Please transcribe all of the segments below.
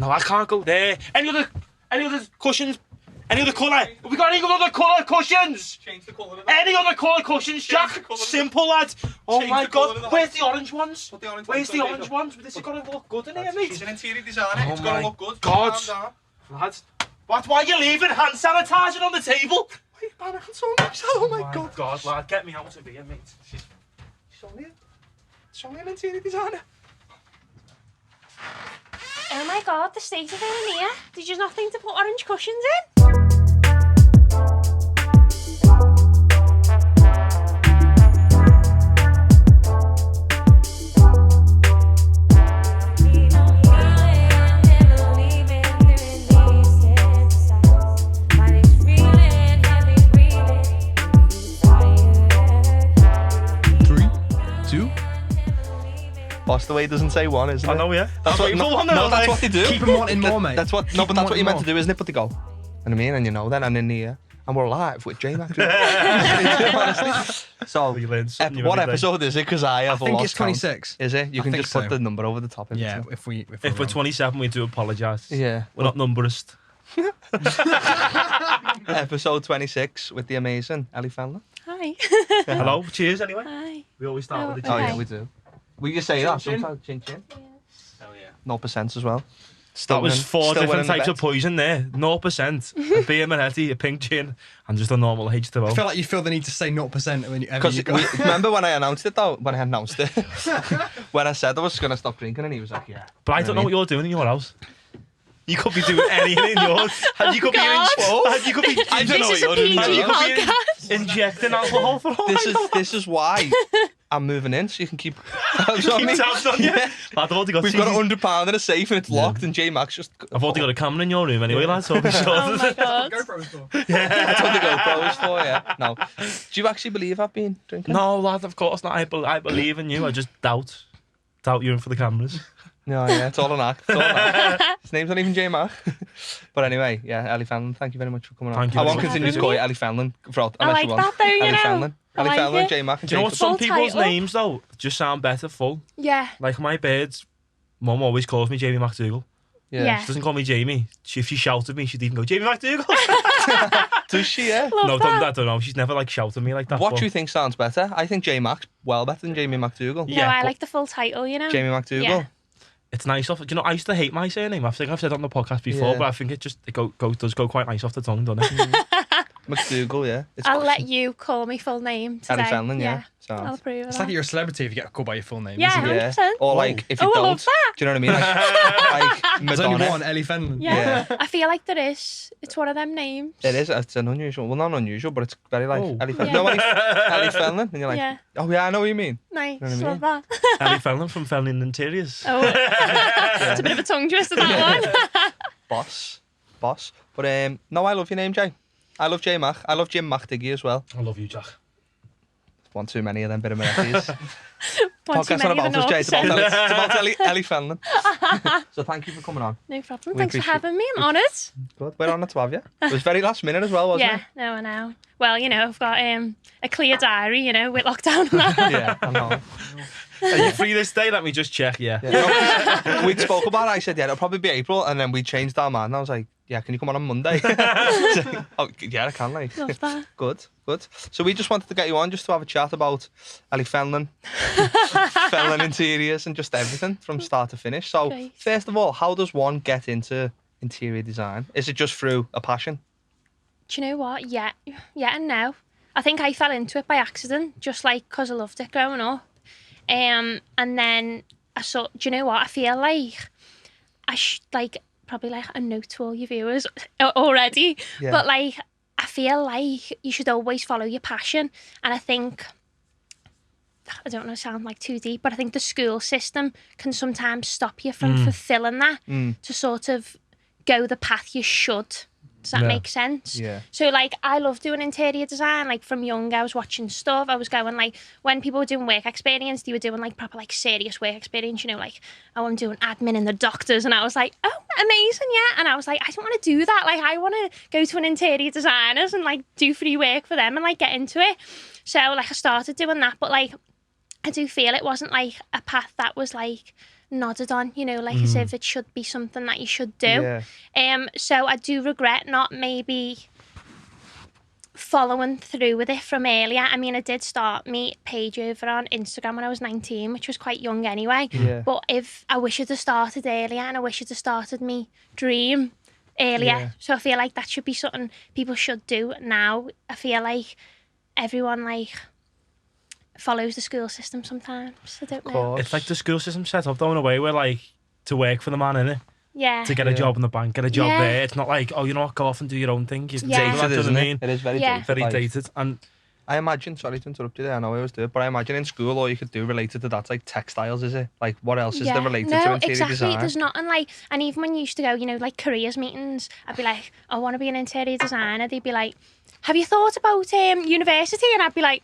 No, I can't go there. Any other cushions? Any other colour? Have we got any other colour cushions? Change the colour of it. Any other colour cushions, Jack? Simple, lad. Oh Change my the colour God. of the Where's the orange ones? Put the orange Where's ones the on orange there. ones? This has got to look good in here, mate. She's an interior designer. It's got my to look good. God. Calm down. Lads, why are you leaving hand sanitizer on the table? Why are you panicking so much? Oh my God. God, lad, get me out of here, mate. She's only an interior designer. Oh my God, the state of it in here. Did you not think to put orange cushions in? Boss, the way it doesn't say one, isn't it? I know, yeah. That's what, that's what they do. Keep them wanting more, mate. But that's what you're meant to do, isn't it? But they go, you know what I mean? And you know, then I'm in here, and we're live with J-Mac. So, what episode is it? Because I have I think it's 26. Is it? You can just put the number over the top. Yeah, if we're 27, we do apologise. Yeah. We're not numberist. Episode 26 with the amazing Ellie Fenlon. Hi. Hello, cheers anyway. Hi. We always start with a Oh, cheers. yeah, we do. We just say that sometimes. Chin chin. Hell yeah. 0% as well. That was four different types of poison there. 0%, a beer Moretti, a pink gin, and just a normal H2O. I feel like you feel the need to say 0% when you Because remember when I announced it though? When I announced it, when I said I was going to stop drinking, and he was like, "Yeah." But I don't know what you're doing in your house. You could be doing anything in yours. And you could be you could be. I don't know what you're doing. You could be injecting alcohol for all This is why I'm moving in, so you can keep tabs on me. Keep tabs on you. Yeah. Lad, I've already got We've got £100 in a safe and it's locked, and J-Max just. I've already got a camera in your room anyway, lad. So I'll be sure. Oh my God. GoPro's for. That's what the GoPro is for. Yeah. No. Do you actually believe I've been drinking? No, lad. Of course not. I believe in you. I just doubt you in for the cameras. No, yeah, it's all an act. It's all an act. His name's not even J-Mac. But anyway, yeah, Ellie Fenlon, thank you very much for coming on. Thank you I very won't much. continue to call you Ellie Fenlon. I like that though, you Ellie know. Fenlon. I Ellie like Fenlon, it. J-Mac, and Do you know what? Jacob. Some Full people's title. names though just sound better full. Yeah. Like my bird's mum always calls me Jamie McDougall. Yeah. She doesn't call me Jamie. If she shouted me, she'd even go, Jamie McDougall. Does she, yeah? Love I don't know. She's never like shouted me like that. What but do you think sounds better? I think J-Mac's well better than Jamie McDougall. Yeah, No, I but- like the full title, you know. Jamie McDougall. Yeah. It's nice off. Do you know, I used to hate my surname. I think I've said it on the podcast before, Yeah. but I think it just does go quite nice off the tongue, doesn't it? McDougall, yeah. It's I'll let you call me full name today. Ellie Fenlon, yeah. I'll Sounds. approve of It's that. like you're a celebrity if you get called by your full name. Yeah. Isn't it? Yeah. 100%. Or like, if you Oh, I don't, love that. do you know what I mean? Like There's only Madonna. one, Ellie Fenlon. Yeah. Yeah. I feel like there is. It's one of them names. It is. It's an unusual. Well, not unusual, but it's very like Oh. Ellie Fenlon. Yeah. No, Ellie Fenlon, and you're like, Yeah. oh yeah, I know what you mean. Nice. You know what I mean? Love that. Ellie Felon from Felon Interiors. Oh. It's a bit of a tongue twister, that one. Boss. But no, I love your name, Jay. I love J-Mac. I love Jim McDiggy as well. I love you, Jack. One too many of them bit of Morettis. One too Podcast not many of about the us, Jay. It's about, 0%. it's about Ellie Fenlon. So thank you for coming on. No problem. We Thanks for appreciate- having me. I'm honoured. Good. We're honoured to have you. It was very last minute as well, wasn't Yeah. No, I know. Well, you know, I've got a clear diary, you know, with lockdown and that. it? Yeah, I know. Are you free this day? Let me just check, yeah. Yeah, no, we spoke about it. I said, yeah, it'll probably be April. And then we changed our mind. And I was like, yeah, can you come on Monday? Oh, yeah, I can, like. Love that. Good. So we just wanted to get you on just to have a chat about Ellie Fenlon, Felon Interiors, and just everything from start to finish. So, Great. first of all, how does one get into interior design? Is it just through a passion? Do you know what? Yeah and no. I think I fell into it by accident, just like because I loved it growing up. And then I saw, do you know what? I feel like probably like a note to all your viewers already, Yeah. but like I feel like you should always follow your passion. And I think, I don't know, sound like too deep, but I think the school system can sometimes stop you from fulfilling that to sort of go the path you should. Does that Yeah. make sense? Yeah. So, like, I love doing interior design. Like, from young, I was watching stuff. I was going, like, when people were doing work experience, they were doing, like, proper, like, serious work experience, you know, like, oh, I'm doing admin in the doctors. And I was like, oh, amazing, yeah. And I was like, I don't want to do that. Like, I want to go to an interior designers and, like, do free work for them and, like, get into it. So, like, I started doing that. But, like, I do feel it wasn't, like, a path that was, like, nodded on, you know, like as if it should be something that you should do. So I do regret not maybe following through with it from earlier. I mean, I did start my page over on Instagram when I was 19, which was quite young anyway. But if I wish I'd have started earlier, and I wish I'd have started me dream earlier. So I feel like that should be something people should do now. I feel like everyone like follows the school system sometimes. I don't know. It's like the school system set up though in a way where like to work for the man, innit? Yeah. To get a job in the bank, get a job there. It's not like, oh, you know what, go off and do your own thing. You've Dated, isn't it? It is very dated. Very dated. And I imagine, sorry to interrupt you there, I know I always do it, but I imagine in school all you could do related to that's like textiles, is it? Like what else is there related to interior design? There's nothing like, and even when you used to go, you know, like careers meetings, I'd be like, I want to be an interior designer. They'd be like, have you thought about university? And I'd be like,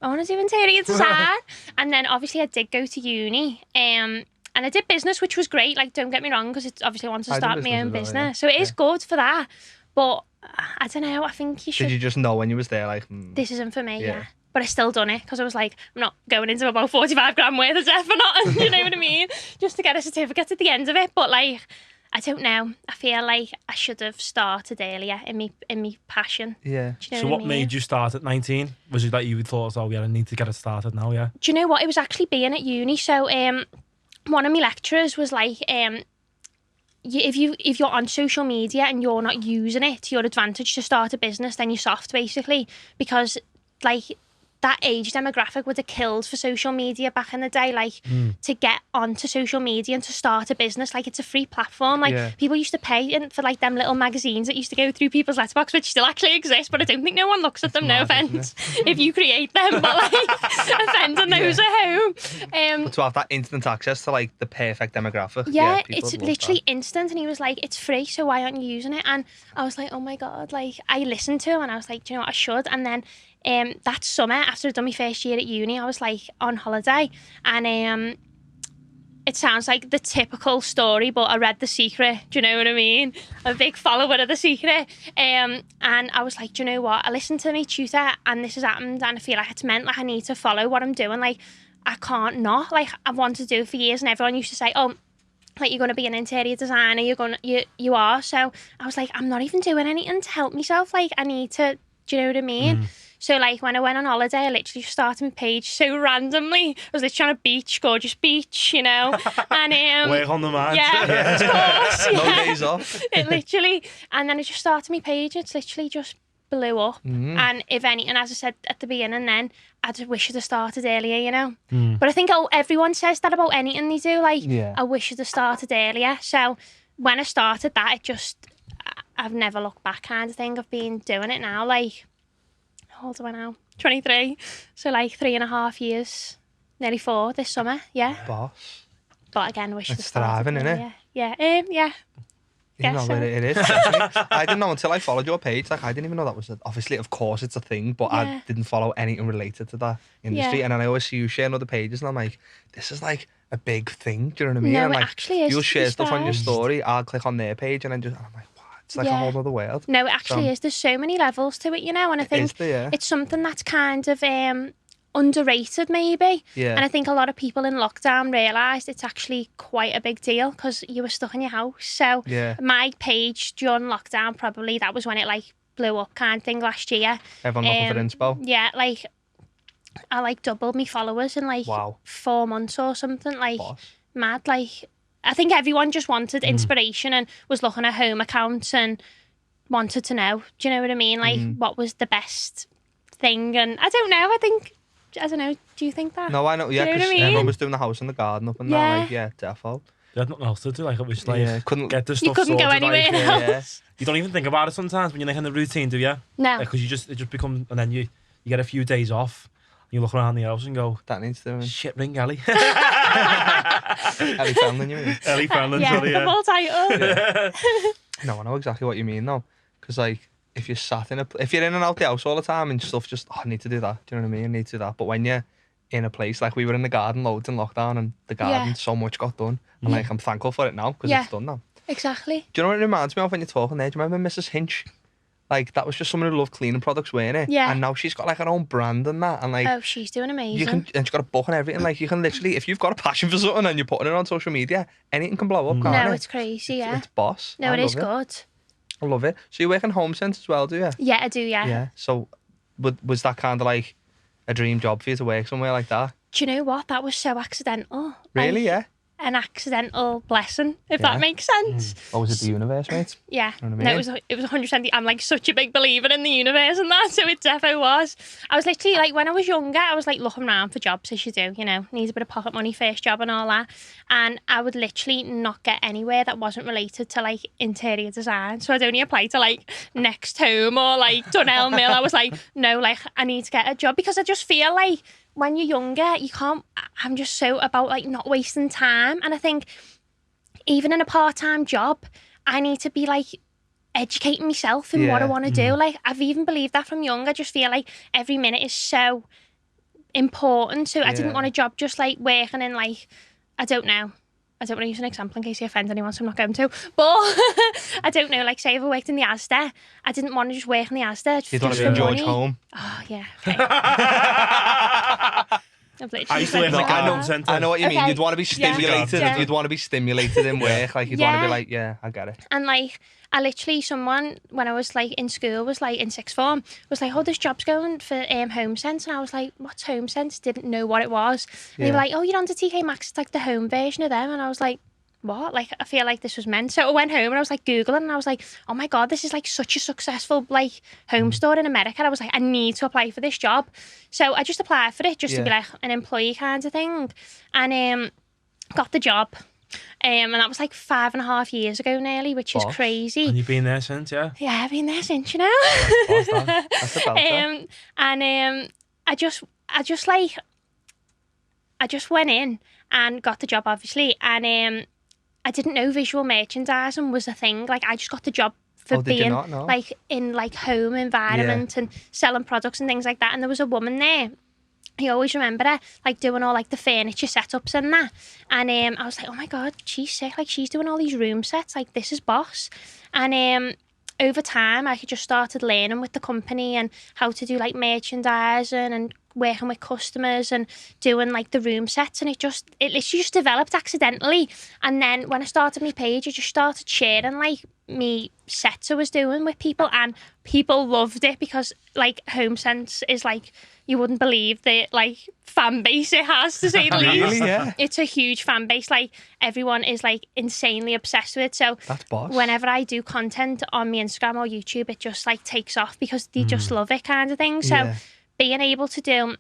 I want to do interior design. And then obviously I did go to uni. And I did business, which was great. Like, don't get me wrong, because it's obviously I want to start my own business. So it is good for that. But I don't know, I think you should... Did you just know when you was there, like... This isn't for me, yeah. But I still done it, because I was like, I'm not going into about 45 grand worth of stuff for nothing, you know what I mean? Just to get a certificate at the end of it. But, like, I don't know. I feel like I should have started earlier in me passion. Yeah. Do you know so what I mean? made you start at 19? Was it that you thought, oh, yeah, I need to get it started now, yeah? Do you know what? It was actually being at uni. So, one of my lecturers was like, if you're on social media and you're not using it to your advantage to start a business, then you're soft, basically, because like that age demographic would have killed for social media back in the day. Like to get onto social media and to start a business, like it's a free platform. Like people used to pay for like them little magazines that used to go through people's letterbox, which still actually exist, but I don't think no one looks at them. No offense if you create them, but like offending those at home. But to have that instant access to like the perfect demographic. Yeah, it's literally instant. And he was like, it's free, so why aren't you using it? And I was like, oh my God, like I listened to him and I was like, do you know what, I should. And then that summer, after I'd done my first year at uni, I was like on holiday, and it sounds like the typical story, but I read The Secret. Do you know what I mean? I'm a big follower of The Secret, and I was like, do you know what? I listened to my tutor, and this has happened, and I feel like it's meant. Like I need to follow what I'm doing. Like I can't not. Like I've wanted to do it for years, and everyone used to say, oh, like you're going to be an interior designer. You are. So I was like, I'm not even doing anything to help myself. Like I need to. Do you know what I mean? So, like, when I went on holiday, I literally just started my page so randomly. I was literally on a beach, gorgeous beach, you know. And work on the mind. Yeah, of course. No Yeah. days off. It literally, and then I just started my page. It's literally just blew up. And if any, and as I said at the beginning, then I just wish I'd have started earlier, you know. But I think everyone says that about anything they do. Like, I wish I'd have started earlier. So when I started that, I've never looked back, kind of thing. I've been doing it now, like. How old am I now? 23. So like 3.5 years, nearly 4 this summer. Yeah. Boss. But again, wish It's thriving, innit? Yeah. You know, so. it is. Definitely. I didn't know until I followed your page. Like I didn't even know that was obviously, of course, it's a thing, but I didn't follow anything related to that industry. And then I always see you sharing other pages, and I'm like, this is like a big thing. Do you know what I mean? No, and it like, actually is. You'll share stuff on your story. I'll click on their page, and I'm like, it's like a whole other world. No, it actually is. There's so many levels to it, you know, and I think it's something that's kind of underrated, maybe. Yeah. And I think a lot of people in lockdown realised it's actually quite a big deal because you were stuck in your house. So my page during lockdown, probably that was when it like blew up, kind of thing, last year. Everyone looking for inspo. Yeah, like I like doubled my followers in like 4 months or something. Like mad, like. I think everyone just wanted inspiration and was looking at home accounts and wanted to know. Do you know what I mean? Like, what was the best thing? And I don't know. I don't know. Do you think that? No, I know. Yeah, because everyone was doing the house and the garden up and down. Like, defo. You had nothing else to do. Like, it was like, couldn't get the stuff you couldn't sorted, go anywhere else. You don't even think about it sometimes when you're like in the routine, do you? No. Because it just becomes, and then you get a few days off. You look around the house and go, that needs doing. Shit, ring Ellie. Ellie Fenlon, you mean? Ellie Fenlon, sorry, the full title. No, I know exactly what you mean though. Because like, if you're sat if you're in and out the house all the time and stuff, just, I need to do that. Do you know what I mean? I need to do that. But when you're in a place, like we were in the garden loads in lockdown, and the garden, so much got done. And like, I'm thankful for it now because it's done now. Exactly. Do you know what it reminds me of when you're talking there? Do you remember Mrs. Hinch? Like, that was just someone who loved cleaning products, weren't it? Yeah. And now she's got like her own brand and that, and like Oh, she's doing amazing. you can, and she's got a book and everything. Like, you can literally, if you've got a passion for something and you're putting it on social media, anything can blow up, can't No, it? it's crazy, yeah. It's boss. No, I it is love good. I love it. So you work in home centre as well, do you? Yeah, I do, yeah. Yeah. So, was that kind of like a dream job for you to work somewhere like that? Do you know what? That was so accidental. Really? Like, Yeah. an accidental blessing, if Yeah. that makes sense. Or was it the universe, mate? Yeah. You know what I No, mean? it was 100%. I'm like such a big believer in the universe and that, so it defo was. I was literally like, when I was younger, I was like looking around for jobs as you do, you know, need a bit of pocket money, first job and all that. And I would literally not get anywhere that wasn't related to like interior design. So I'd only apply to like Next Home or like Dunelm Mill. I was like, no, like I need to get a job because I just feel like when you're younger, you can't, I'm just so about like not wasting time. And I think even in a part-time job, I need to be like educating myself in what I Yeah. want to do. Like I've even believed that from young. I just feel like every minute is so important. So I didn't Yeah. want a job just like working in like, I don't want to use an example in case you offend anyone, so I'm not going to. But I don't know, like say if I worked in the Asda, I didn't want to just work in the Asda. You'd want just to be in for George money. Home. Oh, yeah. Okay. I've literally I used to work in said the that. garden centre. I know what you mean. Okay. You'd want to be stimulated. Yeah. You'd want to be stimulated in work. Like, you'd want to be Yeah. like, yeah, I get it. And like, I literally, someone, when I was like in school, was like in sixth form, was like, oh, there's jobs going for Home Sense. And I was like, what's Home Sense? Didn't know what it was. And they were Yeah. like, oh, you're on to TK Maxx. It's like the home version of them. And I was like, what? Like, I feel like this was meant. So I went home and I was like Googling and I was like, oh my God, this is like such a successful like home store in America. And I was like, I need to apply for this job. So I just applied for it just to be Yeah. like an employee kind of thing. And got the job. And that was like 5.5 years ago nearly, which is Boss. crazy. And you've been there since, yeah? Yeah, I've been there since, you know. Boss, that's the belter. I just went in and got the job, obviously, and I didn't know visual merchandising was a thing. Like, I just got the job for Oh, did you being not know? like in like home environment and selling products and things like that. And there was a woman there. I always remember her, like doing all like the furniture setups and that. And I was like, oh my God, she's sick. Like, she's doing all these room sets. Like, this is boss. And over time, I just started learning with the company and how to do like merchandising and working with customers and doing like the room sets. And it literally just developed accidentally. And then when I started my page, I just started sharing like me sets I was doing with people, and people loved it because like Home Sense is like, you wouldn't believe the like fan base it has, to say the least. Really? Yeah. It's a huge fan base. Like, everyone is like insanely obsessed with it. So That's boss. whenever I do content on my Instagram or YouTube, it just like takes off because they just love it, kind of thing. So Yeah. being able to do,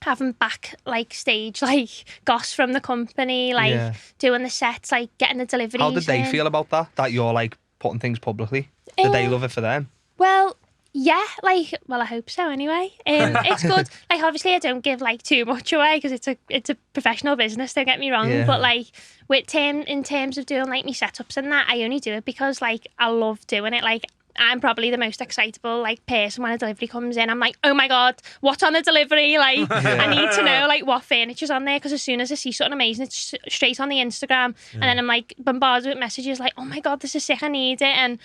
having back like stage like goss from the company, like Yeah. doing the sets, like getting the deliveries. How did they in. feel about that? That you're like putting things publicly? Did they love it for them? Well, yeah, like, well, I hope so anyway. It's good. Like, obviously I don't give like too much away because it's a professional business, don't get me wrong. Yeah. But like in terms of doing like me setups and that, I only do it because like I love doing it. Like, I'm probably the most excitable like person when a delivery comes in. I'm like, oh my God, what's on the delivery? Like, I need to know like what furniture's on there, because as soon as I see something amazing, it's straight on the Instagram. And then I'm like bombarded with messages like, oh my God, this is sick, I need it. And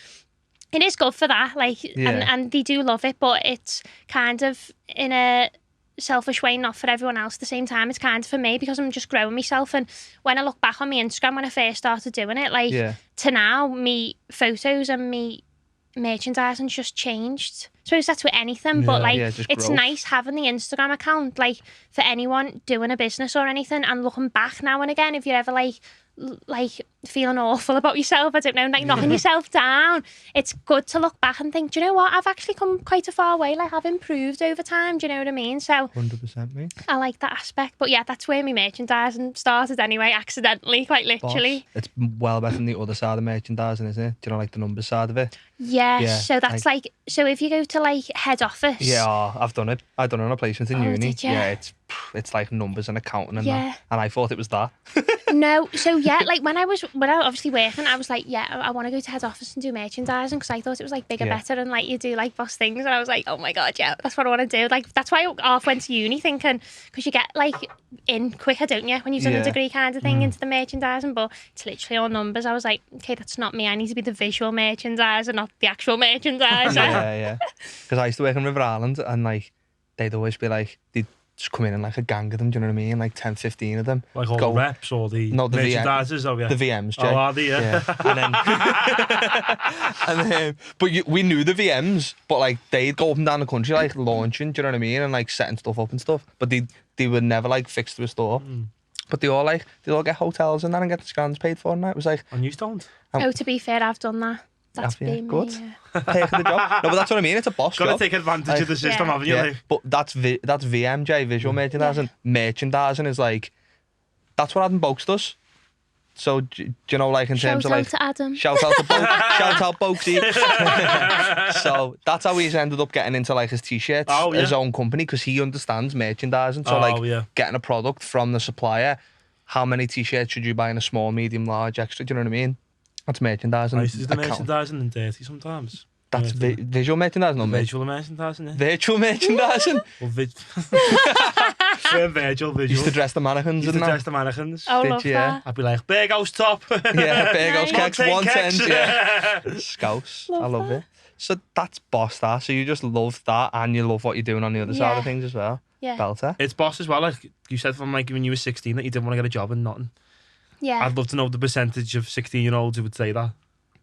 it is good for that, like, Yeah. and they do love it, but it's kind of in a selfish way, not for everyone else at the same time. It's kind of for me because I'm just growing myself. And when I look back on my Instagram when I first started doing it, like, Yeah. to now, me photos and me merchandising just changed. I suppose that's with anything, but like, Yeah, just it's growth. nice having the Instagram account, like, for anyone doing a business or anything, and looking back now and again, if you're ever like feeling awful about yourself, I don't know, like knocking yourself down, it's good to look back and think, do you know what, I've actually come quite a far way, like, I've improved over time, do you know what I mean? So 100%, mate. I like that aspect. But yeah, that's where my merchandising started anyway, accidentally, quite literally. Boss. It's well better than the other side of merchandising, isn't it? Do you know, like the numbers side of it? Yeah, Yeah, so that's like, so if you go to like head office, Yeah, I've done it. I've done it on a placement in Oh, uni. did ya? Yeah, it's like numbers and accounting and Yeah. that. And I thought it was that. No, so yeah, like when I when I was obviously working, I was like, yeah, I want to go to head office and do merchandising because I thought it was like bigger, better, and like you do like boss things. And I was like, oh my God, yeah, that's what I want to do. Like, that's why I half went to uni thinking, because you get like in quicker, don't you, when you've done a degree kind of thing into the merchandising. But it's literally all numbers. I was like, okay, that's not me. I need to be the visual merchandiser, not the actual merchandiser. Yeah. Because I used to work in River Island, and like they'd always be like, they'd just come in like a gang of them, do you know what I mean? Like 10, 15 of them. Like all the reps or the merchandisers? Oh, yeah. The VMs, Jay. Oh, are they? Yeah. And then, we knew the VMs, but like they'd go up and down the country like launching, do you know what I mean? And like setting stuff up and stuff. But they would never like fix to a store. But they all get hotels and that and get the scans paid for, and that. It was like... And you don't? Oh, to be fair, I've done that. That's been good. Me, Taking the job. No, but that's what I mean. It's a boss job. Got to take advantage of the system, haven't you? Like? But that's VMJ, visual merchandising. Merchandising is like, that's what Adam Boakes does. So do you know, like in terms of like, shout out to Adam. Shout out to shout out Boakesy. So that's how he's ended up getting into like his t-shirts, his own company, because he understands merchandising. So getting a product from the supplier, how many t-shirts should you buy in a small, medium, large, extra? Do you know what I mean? That's merchandising. I used to do the merchandising and dirty sometimes. That's visual merchandising, not visual merchandising. Yeah. Virtual merchandising. Well, virtual. Used to dress the mannequins. Used to dress the mannequins. Oh, love that. I'd be like, Big House top. Yeah, Big House keks, 110. Yeah. Scouse. I love it. So that's boss that. So you just love that, and you love what you're doing on the other side of things as well. Yeah. Belter. It's boss as well. Like you said from like when you were 16 that you didn't want to get a job and nothing. Yeah. I'd love to know the percentage of 16-year-olds who would say that.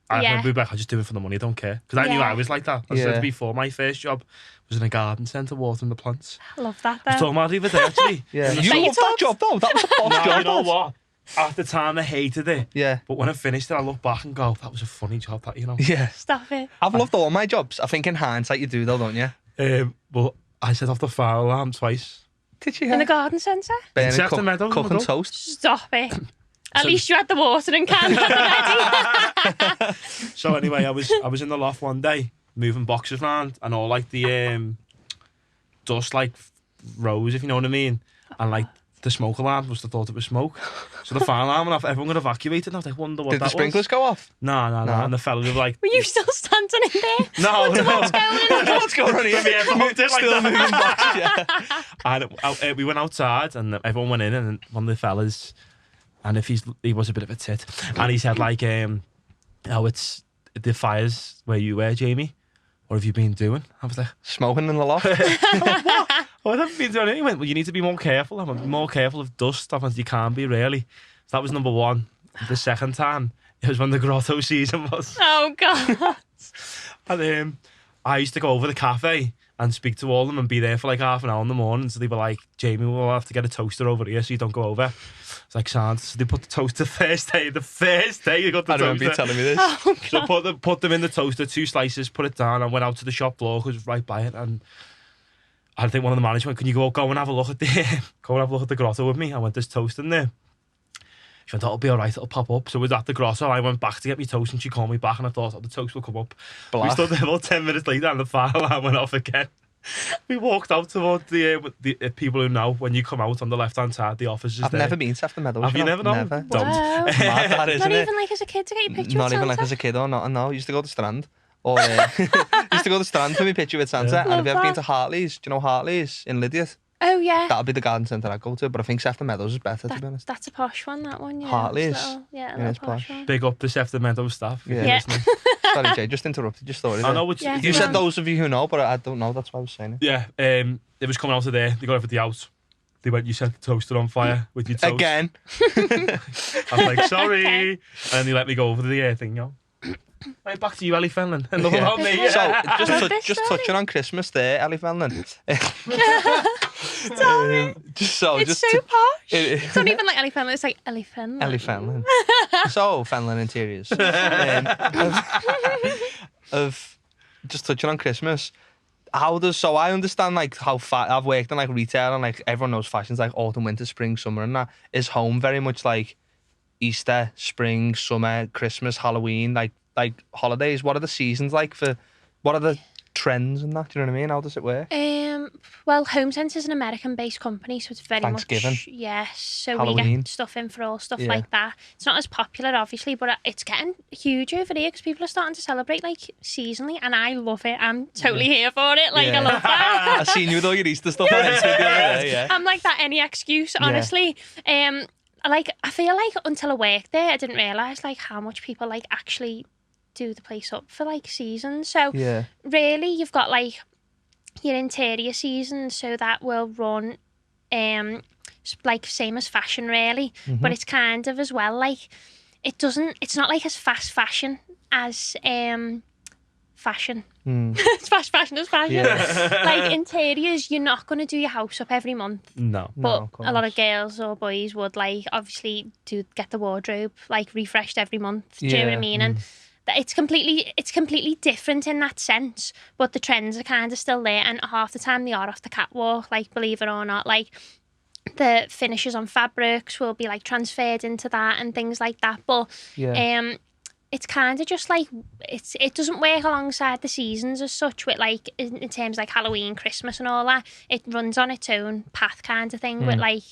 I'd be like, I just do it for the money, I don't care. Because I knew I was like that. I said before, my first job was in a garden centre watering the plants. I love that. I was talking about the other day, actually. Yeah. You loved that job though. That was a boss job. You know what? At the time, I hated it. Yeah. But when I finished it, I look back and go, that was a funny job, that, you know? Yeah. Stop it. I've loved all my jobs. I think in hindsight you do though, don't you? But I set off the fire alarm twice. Did you? In the garden centre? Burning cooking toast. Stop it. At least you had the watering can ready. So anyway, I was in the loft one day moving boxes around, and all like the dust like rose, if you know what I mean, and like the smoke alarm was the thought it was smoke. So the fire alarm went off. Everyone got evacuated. And I was like, wonder what Did that was. Did the sprinklers go off? No. And the fella was like, were you still standing in there? No. What's going on? What's going on here? Still moving boxes, yeah. And we went outside, and everyone went in, and one of the fellas, and he was a bit of a tit, and he said like, oh, it's the fires where you were, Jamie. What have you been doing? I was like, smoking in the loft. What? What have you been doing? He went, well, you need to be more careful. I'm more careful of dust stuff as you can be, really. So that was number one. The second time, it was when the grotto season was. Oh, God. And I used to go over the cafe and speak to all of them and be there for like half an hour in the morning. So they were like, Jamie, we'll have to get a toaster over here so you don't go over. It's like, sound. So they put the toaster the first day you got the toaster. I remember you telling me this. Oh, so put them in the toaster, 2 slices, put it down, and went out to the shop floor because it was right by it. And I think one of the managers went, can you go and have a look at the grotto with me? I went, there's toast in there. She went, that'll be all right, it'll pop up. So we was at the grotto, I went back to get my toast, and she called me back, and I thought, the toast will come up. Black. We stood there about 10 minutes later, and the fire alarm went off again. We walked out towards the people who know when you come out on the left-hand side, the office is I've there. never been to After Meadows. Have you never known? Never. Don't. Wow. Mad that, isn't Not it? even like as a kid to get your picture Not with even Santa? like as a kid or not. No, used to go to Strand. Or used to go to Strand for my picture with Santa. And have you ever been to Hartley's? Do you know Hartley's in Lydiath? Oh, yeah. That'll be the garden centre I'd go to, but I think Sefton Meadows is better, to be honest. That's a posh one, that one, yeah. Hartley's. It's posh one. Big up the Sefton Meadows staff. Yeah. Sorry, Jay, just interrupted your story. I know you said those of you who know, but I don't know. That's why I was saying it. Yeah, it was coming out of there. They got everything out. They went, you set the toaster on fire with your toast. Again. I was like, sorry. And then they let me go over the thing, you know. Right, back to you, Ellie Fenlon. And love about me. So, just touching on Christmas there, Ellie Fenlon. Sorry. It's so posh. It's not even like Ellie Fenlon, it's like Ellie Fenlon. Ellie Fenlon. So, Fenlon Interiors. Of just touching on Christmas. So I understand like how I've worked in like retail, and like everyone knows fashion's like autumn, winter, spring, summer, and that. Is home very much like Easter, spring, summer, Christmas, Halloween, like holidays? What are the seasons like for? What are the trends and that? Do you know what I mean? How does it work? Well, HomeSense is an American-based company, so it's very Thanksgiving. much yes. So we Halloween. get stuff in for all stuff Yeah. like that. It's not as popular, obviously, but it's getting huge over here because people are starting to celebrate like seasonally, and I love it. I'm totally here for it. Like I love that. I seen you with all your Easter stuff on Instagram the other day, yeah. I'm like that any excuse, honestly. Like I feel like until I worked there, I didn't realise like how much people like actually do the place up for like seasons. So Yeah. really, you've got like your interior season, so that will run like same as fashion really, but it's kind of as well like it's not like as fast fashion as fashion. It's fast fashion as fashion. Like interiors, you're not going to do your house up every month, No. but of a lot of course. girls or boys would like obviously get the wardrobe like refreshed every month. Do you know what I Yeah. mean? And it's completely different in that sense, but the trends are kind of still there, and half the time they are off the catwalk, like believe it or not. Like the finishes on fabrics will be like transferred into that and things like that, but Yeah. it's kind of just like it doesn't work alongside the seasons as such, with like in terms of like Halloween, Christmas and all that. It runs on its own path kind of thing with like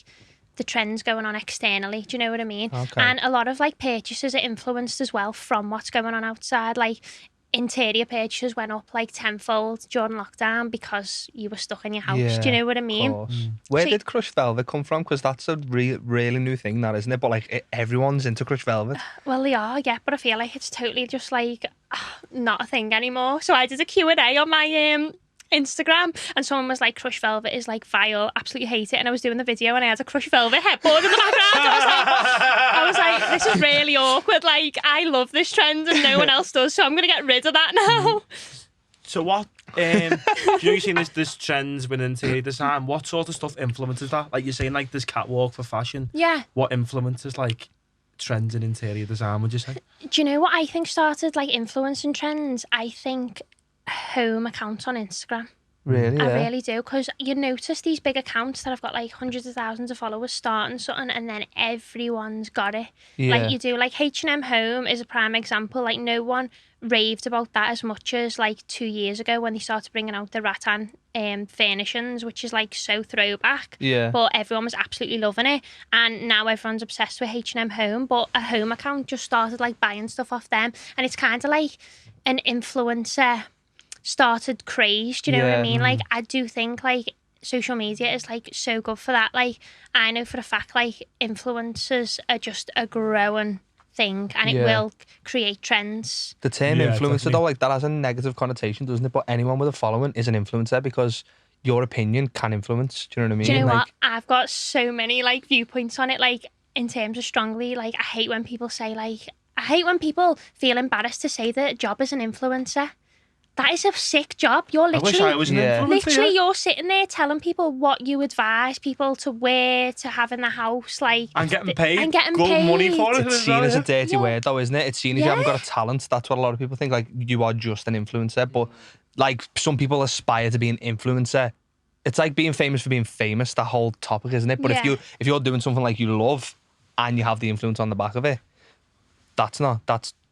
the trends going on externally. Do you know what I mean? Okay. And a lot of like purchases are influenced as well from what's going on outside. Like interior purchases went up like tenfold during lockdown because you were stuck in your house. Do you know what I Of mean? course. Where So- did crushed velvet come from? Because that's a really new thing, that isn't it? But like everyone's into crushed velvet. Well, they are, yeah, but I feel like it's totally just like not a thing anymore. So I did a Q&A on my Instagram, and someone was like, crushed velvet is like vile, absolutely hate it. And I was doing the video and I had a crushed velvet headboard in the background. I was like, this is really awkward. Like, I love this trend and no one else does, so I'm going to get rid of that now. So what? You've seen this trends with interior design. What sort of stuff influences that? Like you're saying, like this catwalk for fashion. Yeah. What influences like trends in interior design? Would you say? Do you know what I think started like influencing trends? I think home accounts on Instagram. Really? Yeah. I really do, because you notice these big accounts that have got like hundreds of thousands of followers starting something, and then everyone's got it. Yeah. Like you do, like H&M Home is a prime example. Like no one raved about that as much as like 2 years ago when they started bringing out the rattan furnishings, which is like so throwback. Yeah. But everyone was absolutely loving it, and now everyone's obsessed with H&M Home. But a home account just started like buying stuff off them, and it's kind of like an influencer started craze. Do you know what I Yeah. mean? Like I do think like social media is like so good for that. Like I know for a fact like influencers are just a growing thing, and it Yeah. will create trends. The term Yeah, influencer, definitely. though, like that has a negative connotation, doesn't it? But anyone with a following is an influencer because your opinion can influence. Do you know what I mean? Do you know like, what? I've got so many like viewpoints on it. Like in terms of strongly, like I hate when people say like, I hate when people feel embarrassed to say that a job is an influencer. That is a sick job. You're I wish literally I was an Yeah. influencer. literally yeah. you're sitting there telling people what you advise people to wear, to have in the house, like And getting paid. and getting good money paid. for it. it's as seen well, as a yeah. dirty Yeah. word, though, isn't it? It's seen as you haven't got a talent. That's what a lot of people think. Like, you are just an influencer. But, like, some people aspire to be an influencer. It's like being famous for being famous, that whole topic, isn't it? But Yeah. if you're doing something like you love and you have the influence on the back of it, that's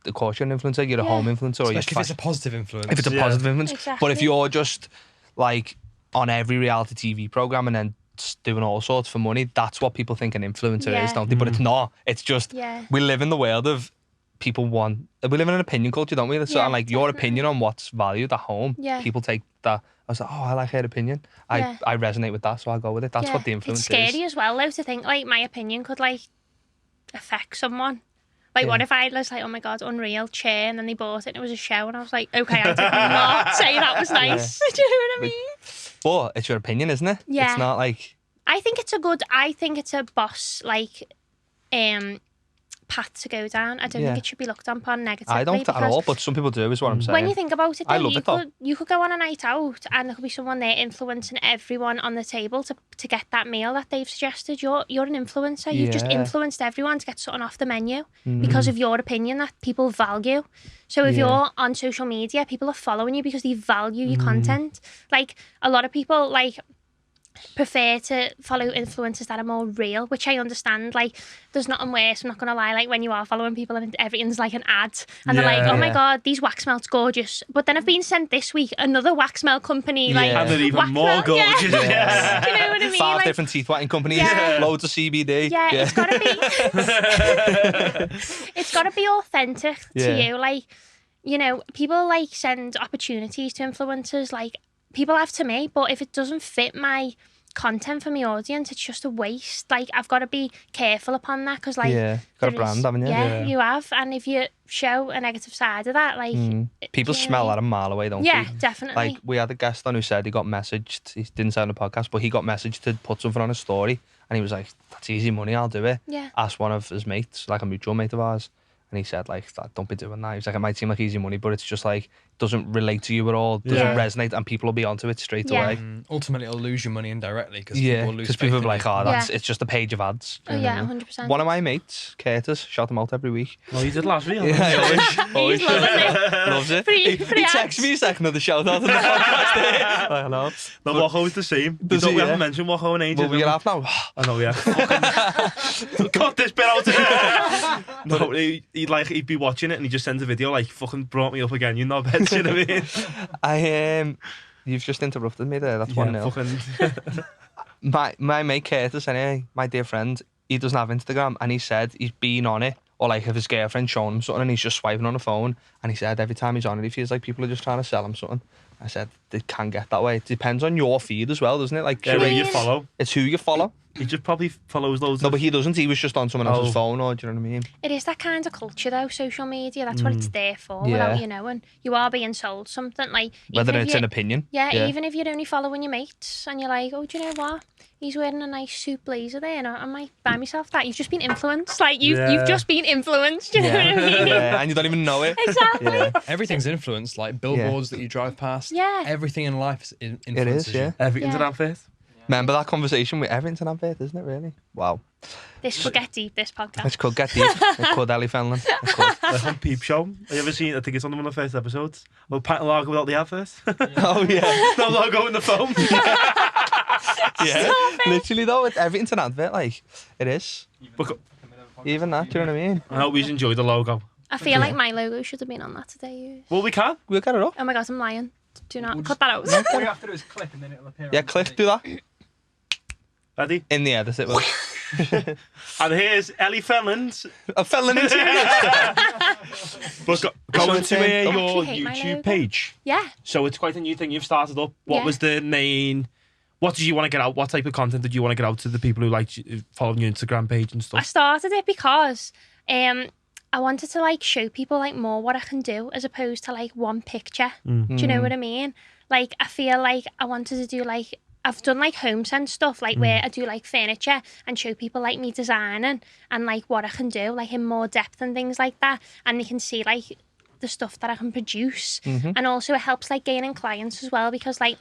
of course you're an influencer. You're a Yeah. home influencer. Or Especially if you're it's a positive influence. if it's a Yeah. positive influence. But if Exactly. you're just like on every reality TV program and then doing all sorts for money, that's what people think an influencer Yeah. is, don't they? But it's not. It's just Yeah. we live in the world of people want. We live in an opinion culture, don't we? So, Yeah, and like your definitely. opinion on what's valued at home, Yeah. people take that. I was like, oh, I like her opinion. Yeah. I resonate with that, so I go with it. That's Yeah. what the influence It's scary is. as well though to think like my opinion could like affect someone. Like Yeah. what if I was like, oh my god, unreal chair, and then they bought it and it was a show, and I was like, okay, I did not say that was nice. Do you know what I mean? But it's your opinion, isn't it? Yeah. It's not like I think it's a boss like path to go down. I don't Yeah. think it should be looked upon negatively. I don't at because all. But some people do, is what I'm saying. when you think about it, I though, love it, though. you could go on a night out and there could be someone there influencing everyone on the table to get that meal that they've suggested. You're an influencer. You've just Yeah. influenced everyone to get something off the menu because of your opinion that people value. So if Yeah. you're on social media, people are following you because they value your content. Like a lot of people like prefer to follow influencers that are more real, which I understand. Like, there's nothing worse, I'm not gonna lie, like when you are following people and everything's like an ad and they're like, oh my Yeah. god, these wax melt's gorgeous, but then I've been sent this week another wax melt company, like Yeah. And they're even wax more melt, gorgeous. yeah. Yeah. Do you know what I mean? 5 Like, different teeth whitening companies, Yeah. loads of CBD. yeah, it's gotta be it's gotta be authentic Yeah. to you. Like, you know, people like send opportunities to influencers, like people have to me, but if it doesn't fit my content for my audience, it's just a waste. Like, I've got to be careful upon that, because like, Yeah, got a there brand, is- haven't you? Yeah, you have, and if you show a negative side of that, like People you know smell what I that a mile away, don't mean? Yeah, they? definitely. Like, we had a guest on who said he got messaged, he didn't say on the podcast, but he got messaged to put something on a story, and he was like, that's easy money, I'll do it. Yeah. Asked one of his mates, like a mutual mate of ours, and he said, like, don't be doing that. He was like, it might seem like easy money, but it's just like, doesn't relate to you at all, doesn't Yeah. resonate, and people will be onto it straight Yeah. away. Ultimately, it'll lose your money indirectly because Yeah, people will lose because people will be faith like, in you. oh, that's Yeah. it's just a page of ads. Oh yeah, 100%. One of my mates, Curtis, shout him out every week. Oh, you did last week. Yeah, I always He's loving it. loves it. Free- he free texts ads. me a second of the shout out on the podcast. I know. No, Waho's the same. Does We he, haven't yeah? mentioned Waho in ages. Will we get off now? I know, yeah. Fucking- cut this bit out. No, he'd be watching it and he just sends a video like, fucking brought me up again. You know, Ben, you know what I mean? You've just interrupted me there. That's Yeah, 1-0. fucking. My mate Curtis, anyway, my dear friend, he doesn't have Instagram, and he said he's been on it, or like if his girlfriend's showing him something and he's just swiping on the phone, and he said every time he's on it, he feels like people are just trying to sell him something. I said, it can get that way. It depends on your feed as well, doesn't it? Like, Yeah, where you Really? follow. it's who you follow. He just probably follows loads No, of. but he doesn't. He was just on someone else's Oh. phone, or do you know what I mean? It is that kind of culture though, social media. That's what it's there for, Yeah. without you knowing. You are being sold something, like Whether even if it's you- an opinion. Yeah, even if you're only following your mates and you're like, oh, do you know what? He's wearing a nice suit blazer there, and I might buy myself that. You've just been influenced. Like, you've Yeah. just been influenced. Do you know what I mean? Yeah, and you don't even know it. Exactly. Yeah. Everything's influenced, like billboards that you drive past. Yeah. Everything in life is It influences is, yeah. Everything's Yeah. an advert. Remember that conversation with Everington Advert, isn't it, really? Wow. This could get deep, this podcast. It's called Get Deep. It's called Ellie Fenlon. It's called. Like on Peep Show. Have you ever seen? I think it's on one of the first episodes. Well, Pat and Largo without the advert. Oh, yeah. No logo in the phone. Yeah. Literally, though, it's Everington Advert, like, it is. But Even that, do you know what I mean? I hope you enjoyed the logo. I feel like my logo should have been on that today. Well, we can. We'll get it up. Oh my god, I'm lying. Do not cut that out. All you have to do is click and then it'll appear. Yeah, on the Cliff, screen. do that. Ready? In the edit, it will. And here's Ellie Fenlon's. A Felon interior. But go into I your actually hate my YouTube logo. page. Yeah. So it's quite a new thing you've started up. What Yeah. was the main? What did you want to get out? What type of content did you want to get out to the people who like following your Instagram page and I stuff? started it because I wanted to like show people like more what I can do as opposed to like one picture. Do you know what I mean? Like, I feel like I wanted to do like, I've done like home sense stuff, like where I do like furniture and show people like me designing and like what I can do, like in more depth and things like that. And they can see like the stuff that I can produce. And also it helps like gaining clients as well, because like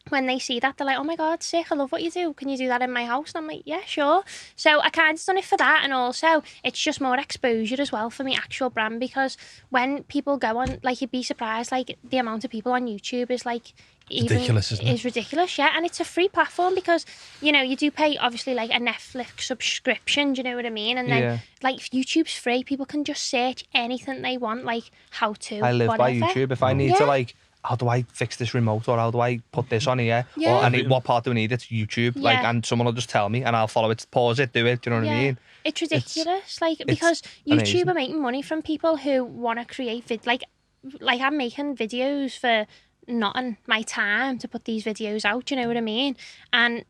when they see that, they're like, oh my god, sick, I love what you do, can you do that in my house? And I'm like, yeah, sure. So I kind of done it for that, and also it's just more exposure as well for my actual brand, because when people go on, like, you'd be surprised, like the amount of people on YouTube is like Ridiculous, isn't it? is ridiculous, yeah. And it's a free platform because, you know, you do pay obviously like a Netflix subscription, do you know what I mean? And then Yeah. like if YouTube's free, people can just search anything they want, like how to, I live by whatever. YouTube. If I need Yeah. to, like, how do I fix this remote, or how do I put this on here? Yeah. Or I need, what part do I need? It's YouTube. Like, Yeah. and someone will just tell me, and I'll follow it, pause it, do it. Do you know what I mean? It's ridiculous, like, because amazing. YouTube are making money from people who want to create like I'm making videos for not on my time to put these videos out, do you know what I mean? And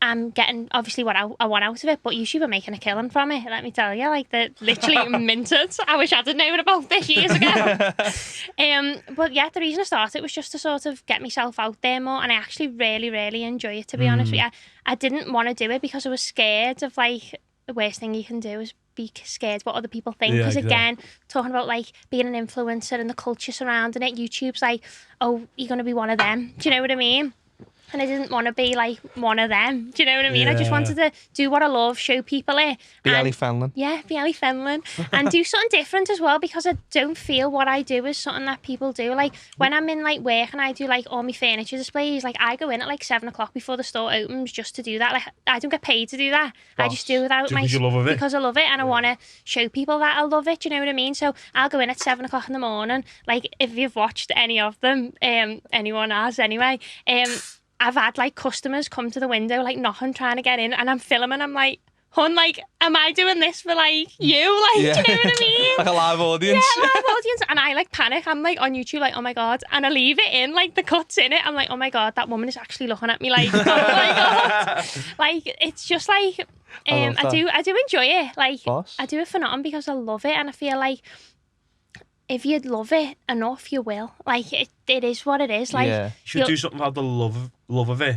I'm getting obviously what I want out of it, but YouTube are making a killing from it, let me tell you. Like, they're literally minted. I wish I'd have known about this years ago. But yeah, the reason I started was just to sort of get myself out there more, and I actually really, really enjoy it, to be honest with you. I didn't want to do it because I was scared of, like, the worst thing you can do is be scared what other people think. Yeah, Because exactly. again, talking about like being an influencer and the culture surrounding it, YouTube's like, oh, you're going to be one of them. Do you know what I mean? And I didn't want to be like one of them. Do you know what I mean? I just Yeah. wanted to do what I love, show people it. Be and- Ellie Fenlon. Yeah, be Ellie Fenlon. And do something different as well, because I don't feel what I do is something that people do. Like when I'm in like work and I do like all my furniture displays, like I go in at like 7 o'clock before the store opens just to do that. Like I don't get paid to do that. I just do it without Just because you love it. because I love it, and I want to show people that I love it. Do you know what I mean? So I'll go in at 7 o'clock in the morning. Like if you've watched any of them, anyone has anyway. I've had like customers come to the window like knocking, trying to get in, and I'm filming. I'm like, "Hun, like, am I doing this for like you? Like, Yeah. do you know what I mean?" Like a live audience. Yeah, live audience, and I like panic. I'm like on YouTube, like, oh my god, and I leave it in, like the cuts in it. I'm like, oh my god, that woman is actually looking at me, like, oh my god, like it's just like, I love I do enjoy it, like, Boss. I do it for nothing because I love it, and I feel like if you love it enough, you will. Like it is what it is. Like Yeah. You should you'll- do something about the love of it.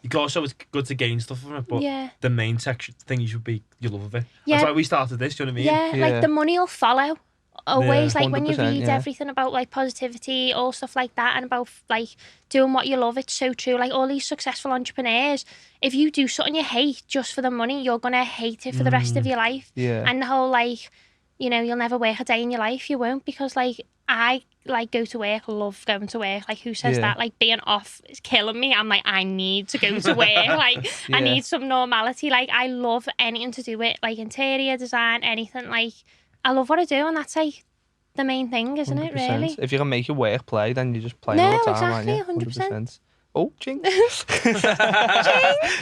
You can also, it's good to gain stuff from it, but yeah. the main section thing you should be your love of it. Yeah. That's why we started this. Do you know what I mean? Yeah, Yeah. like the money will follow. Always, Yeah, like when you 100%, read yeah. everything about like positivity, all stuff like that, and about like doing what you love, it's so true. Like all these successful entrepreneurs, if you do something you hate just for the money, you're gonna hate it for the rest of your life. Yeah. And the whole like, you know, you'll never work a day in your life. You won't, because like I like go to work, love going to work. Like who says Yeah. that? Like being off is killing me. I'm like, I need to go to work. Like I Yeah. need some normality. Like I love anything to do with like interior design, anything. Like I love what I do, and that's like the main thing, isn't it? 100%. Really? If you can make your work play, then you just play No, all the time, aren't you? exactly, 100%. Oh, jinx.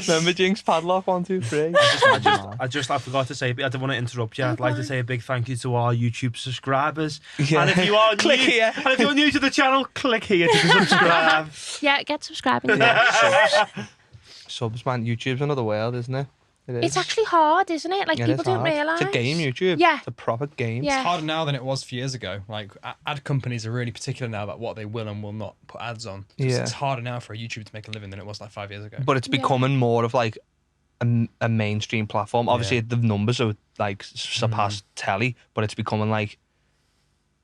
Remember jinx padlock 1, 2, 3. I forgot to say, I didn't want to interrupt you. I'd like to say a big thank you to our YouTube subscribers. Yeah. And if you are Click new, here. and if you're new to the channel, click here to subscribe. Yeah, get subscribing. Subs, man. YouTube's another world, isn't it? It is. It's actually hard, isn't it? Like It people is don't hard. realise. It's a game, YouTube. Yeah. It's a proper game. Yeah. It's harder now than it was a few years ago. Like ad companies are really particular now about what they will and will not put ads on. So Yeah. It's harder now for a YouTuber to make a living than it was like 5 years ago. But it's becoming more of like a mainstream platform. Obviously, the numbers are like surpassed telly, but it's becoming like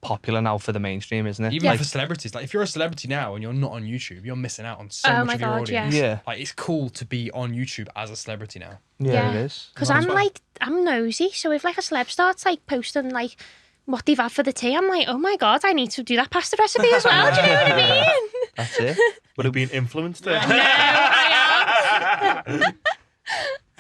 popular now for the mainstream, isn't it? Even Like, for celebrities. Like if you're a celebrity now and you're not on YouTube, you're missing out on so Oh much my of your God, audience. yeah, Like it's cool to be on YouTube as a celebrity now. yeah, it is. Because Might I'm as well. like, I'm nosy. So if like a celeb starts like posting like what they've had for the tea, I'm like, oh my God, I need to do that pasta recipe as well. Do you know what I mean? That's it. Would have been influenced there. No, I am.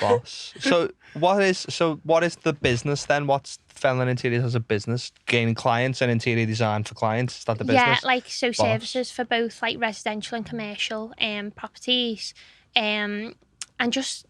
Boss. So what is the business then? What's Felon Interiors as a business? Gaining clients and interior design for clients? Is that the business? Yeah, like so Boss. services for both like residential and commercial properties, and just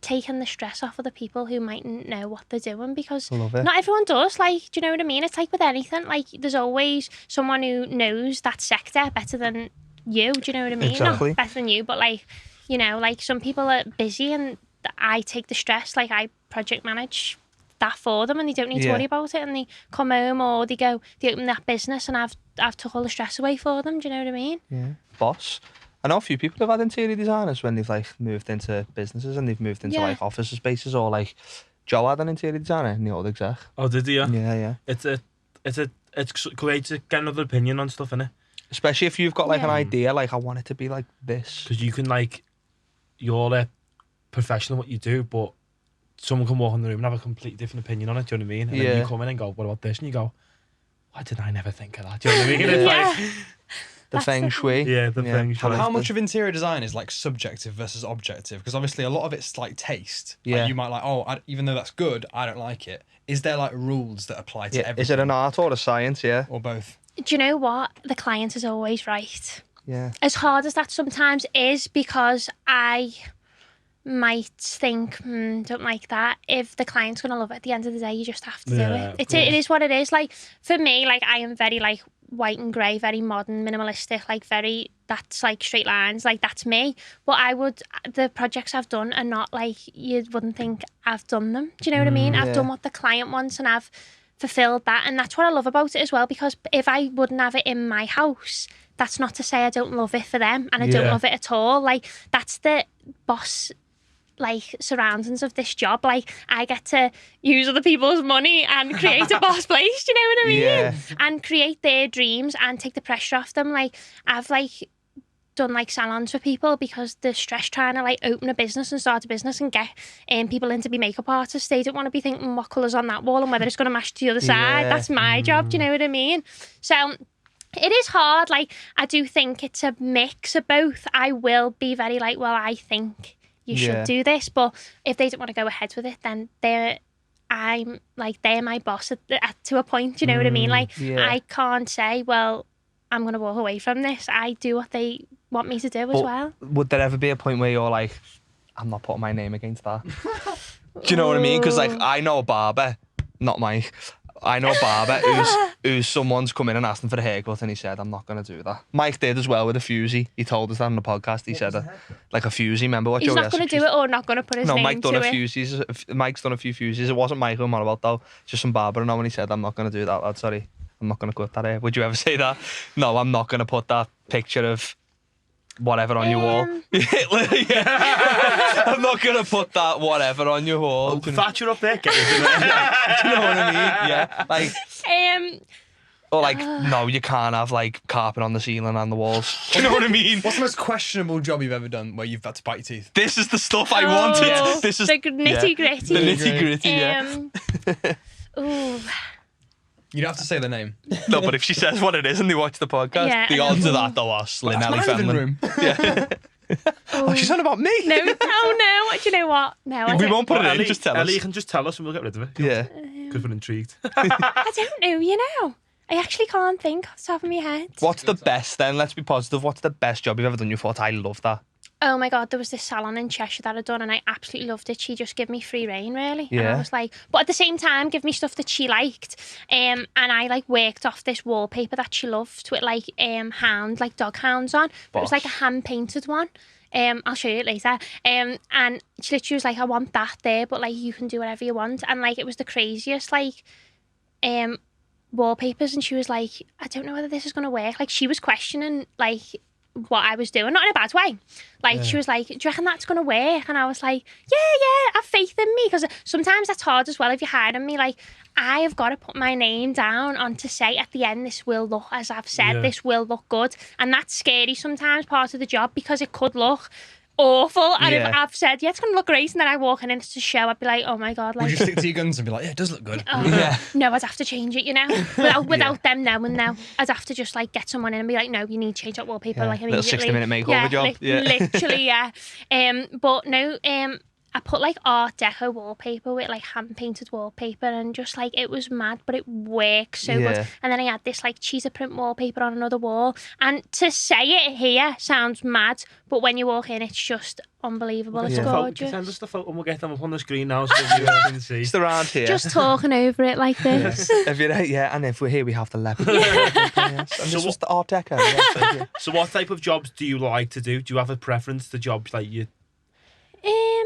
taking the stress off of the people who mightn't know what they're doing, because I love it. not everyone does. Like, do you know what I mean? It's like with anything. Like, there's always someone who knows that sector better than you. Do you know what I mean? Exactly. Not better than you, but like, you know, like some people are busy and I take the stress. Like I project manage that for them, and they don't need to Yeah. worry about it. And they come home or they open that business, and I've took all the stress away for them. Do you know what I mean? Yeah. Boss. I know a few people have had interior designers when they've like moved into businesses and they've moved into Yeah. like office spaces, or like Joe had an interior designer in the old exec. Oh, did you? Yeah. It's great to get another opinion on stuff, innit? Especially if you've got like an Yeah. idea, like I want it to be like this. Because you can you're a professional at what you do, but someone can walk in the room and have a completely different opinion on it. Do you know what I mean? And then Yeah. you come in and go, "What about this?" And you go, "Why did I never think of that?" Do you know what I mean? It's Yeah. like, The That's Feng it. Shui. Yeah, the Feng Shui. How much of interior design is like subjective versus objective? Because obviously a lot of it's like taste. Yeah. Like you might like, even though that's good, I don't like it. Is there like rules that apply to Yeah. everything? Is it an art or a science? Yeah. Or both? Do you know what? The client is always right. Yeah. As hard as that sometimes is, because I might think, don't like that. If the client's gonna love it at the end of the day, you just have to do Yeah, it. It is what it is. Like for me, like I am very like white and grey, very modern, minimalistic, like very, that's like straight lines, like that's me. But the projects I've done are not like, you wouldn't think I've done them. Do you know what I mean? I've Yeah. done what the client wants and I've fulfilled that. And that's what I love about it as well, because if I wouldn't have it in my house, that's not to say I don't love it for them and I don't Yeah. love it at all. Like that's the boss like surroundings of this job. Like I get to use other people's money and create a boss place, do you know what I mean? Yeah. And create their dreams and take the pressure off them. Like I've like done like salons for people because they're stressed trying to like open a business and start a business and get people in to be makeup artists. They don't want to be thinking what colour's on that wall and whether it's going to match to the other side. That's my job, do you know what I mean? So it is hard. Like, I do think it's a mix of both. I will be very like, well, I think you should do this, but if they don't want to go ahead with it, then they're my boss to a point, you know what I mean? Like, I can't say, well, I'm going to walk away from this. I do what they want me to do as well. Would there ever be a point where you're like, I'm not putting my name against that? Do you know what I mean? Because like, I know a barber, not Mike. I know a barber who's someone's come in and asked him for a haircut and he said, I'm not going to do that. Mike did as well with a fusey. He told us that on the podcast. He said, like a fusey, remember what he's not going to do it or not going to put his name Mike done to a it. fusees. Mike's done a few fusees. It wasn't Mike who I'm on about though. Just some barber. And he said, I'm not going to do that, lad. Sorry. I'm not going to cut that hair. Would you ever say that? No, I'm not going to put that picture of whatever on your wall. I'm not going to put that whatever on your wall. Thatcher up there, get it. Do you know what I mean? Yeah. Like, or like, no, you can't have like carpet on the ceiling and the walls. Do you know what I mean? What's the most questionable job you've ever done where you've had to bite your teeth? This is the stuff I wanted. This is the nitty gritty. The nitty gritty, yeah. Ooh. You don't have to say the name. No, but if she says what it is and they watch the podcast, the odds of that though are slim. Ellie Fenlon. Yeah. Oh, she's on about me. No, do you know what? No, we won't put it in. Ellie, Just tell us. Ellie, you can just tell us and we'll get rid of it. Yeah. Because we're intrigued. I don't know, you know. I actually can't think off the top of my head. What's the best then? Let's be positive. What's the best job you've ever done? You thought, I love that. Oh my God, there was this salon in Cheshire that I'd done and I absolutely loved it. She just gave me free reign, really. Yeah. And I was like, but at the same time, give me stuff that she liked. And I like worked off this wallpaper that she loved with like dog hounds on. But it was like a hand painted one. I'll show you it later. And she literally was like, I want that there, but like you can do whatever you want. And like it was the craziest like wallpapers. And she was like, I don't know whether this is gonna work. Like she was questioning like what I was doing, not in a bad way. Like she was like, do you reckon that's gonna work? And I was like, yeah, have faith in me, because sometimes that's hard as well if you're hiring me. Like I have got to put my name down on to say at the end, this will look, as I've said, this will look good. And that's scary sometimes, part of the job, because it could look awful. And if I've said, it's going to look great, and then I walk in and it's a show, I'd be like, oh my God. Like, would you stick to your guns and be like, yeah, it does look good? No, I'd have to change it, you know, without them knowing now. I'd have to just like get someone in and be like, no, you need to change that wallpaper like immediately. Little 60-minute makeover job. Literally, yeah. But no, I put like Art Deco wallpaper with like hand painted wallpaper, and just like it was mad, but it worked so good. And then I had this like cheetah print wallpaper on another wall. And to say it here sounds mad, but when you walk in, it's just unbelievable. It's gorgeous. Send us the photo and we'll get them up on the screen now so you can see. Just around here. Just talking over it like this. And if we're here, we have the leopard. And this was the Art Deco. So what type of jobs do you like to do? Do you have a preference to jobs like you?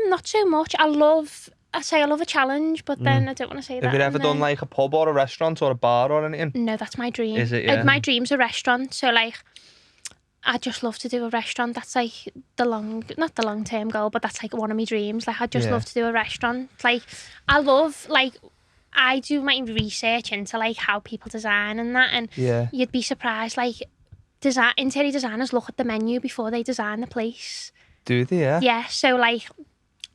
Not so much. I love a challenge, but then I don't want to say that. Have you ever done like a pub or a restaurant or a bar or anything? No, that's my dream. Is it? Yeah. My dream's a restaurant. So like, I just love to do a restaurant. That's like not the long term goal, but that's like one of my dreams. Like I just love to do a restaurant. Like I love I do my research into like how people design and that, and you'd be surprised. Like interior designers look at the menu before they design the place. Do they? Yeah. Yeah. So like.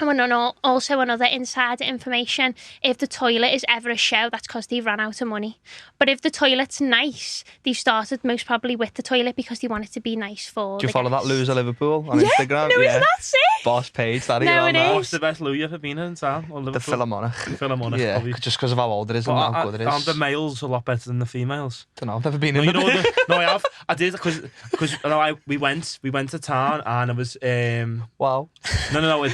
And also another insider information, if the toilet is ever a show, that's because they've run out of money. But if the toilet's nice, they've started most probably with the toilet because they want it to be nice for Do you follow guests. that Loser Liverpool on Instagram? No, isn't that sick? Boss page, that No, it is. What's the best loo you ever been in town? Or The Liverpool? Philharmonic. Yeah, just because of how old it is and how good it is. Aren't the males a lot better than the females? Don't know, I've never been in No, I have. I did because we went to town and it was wow. No,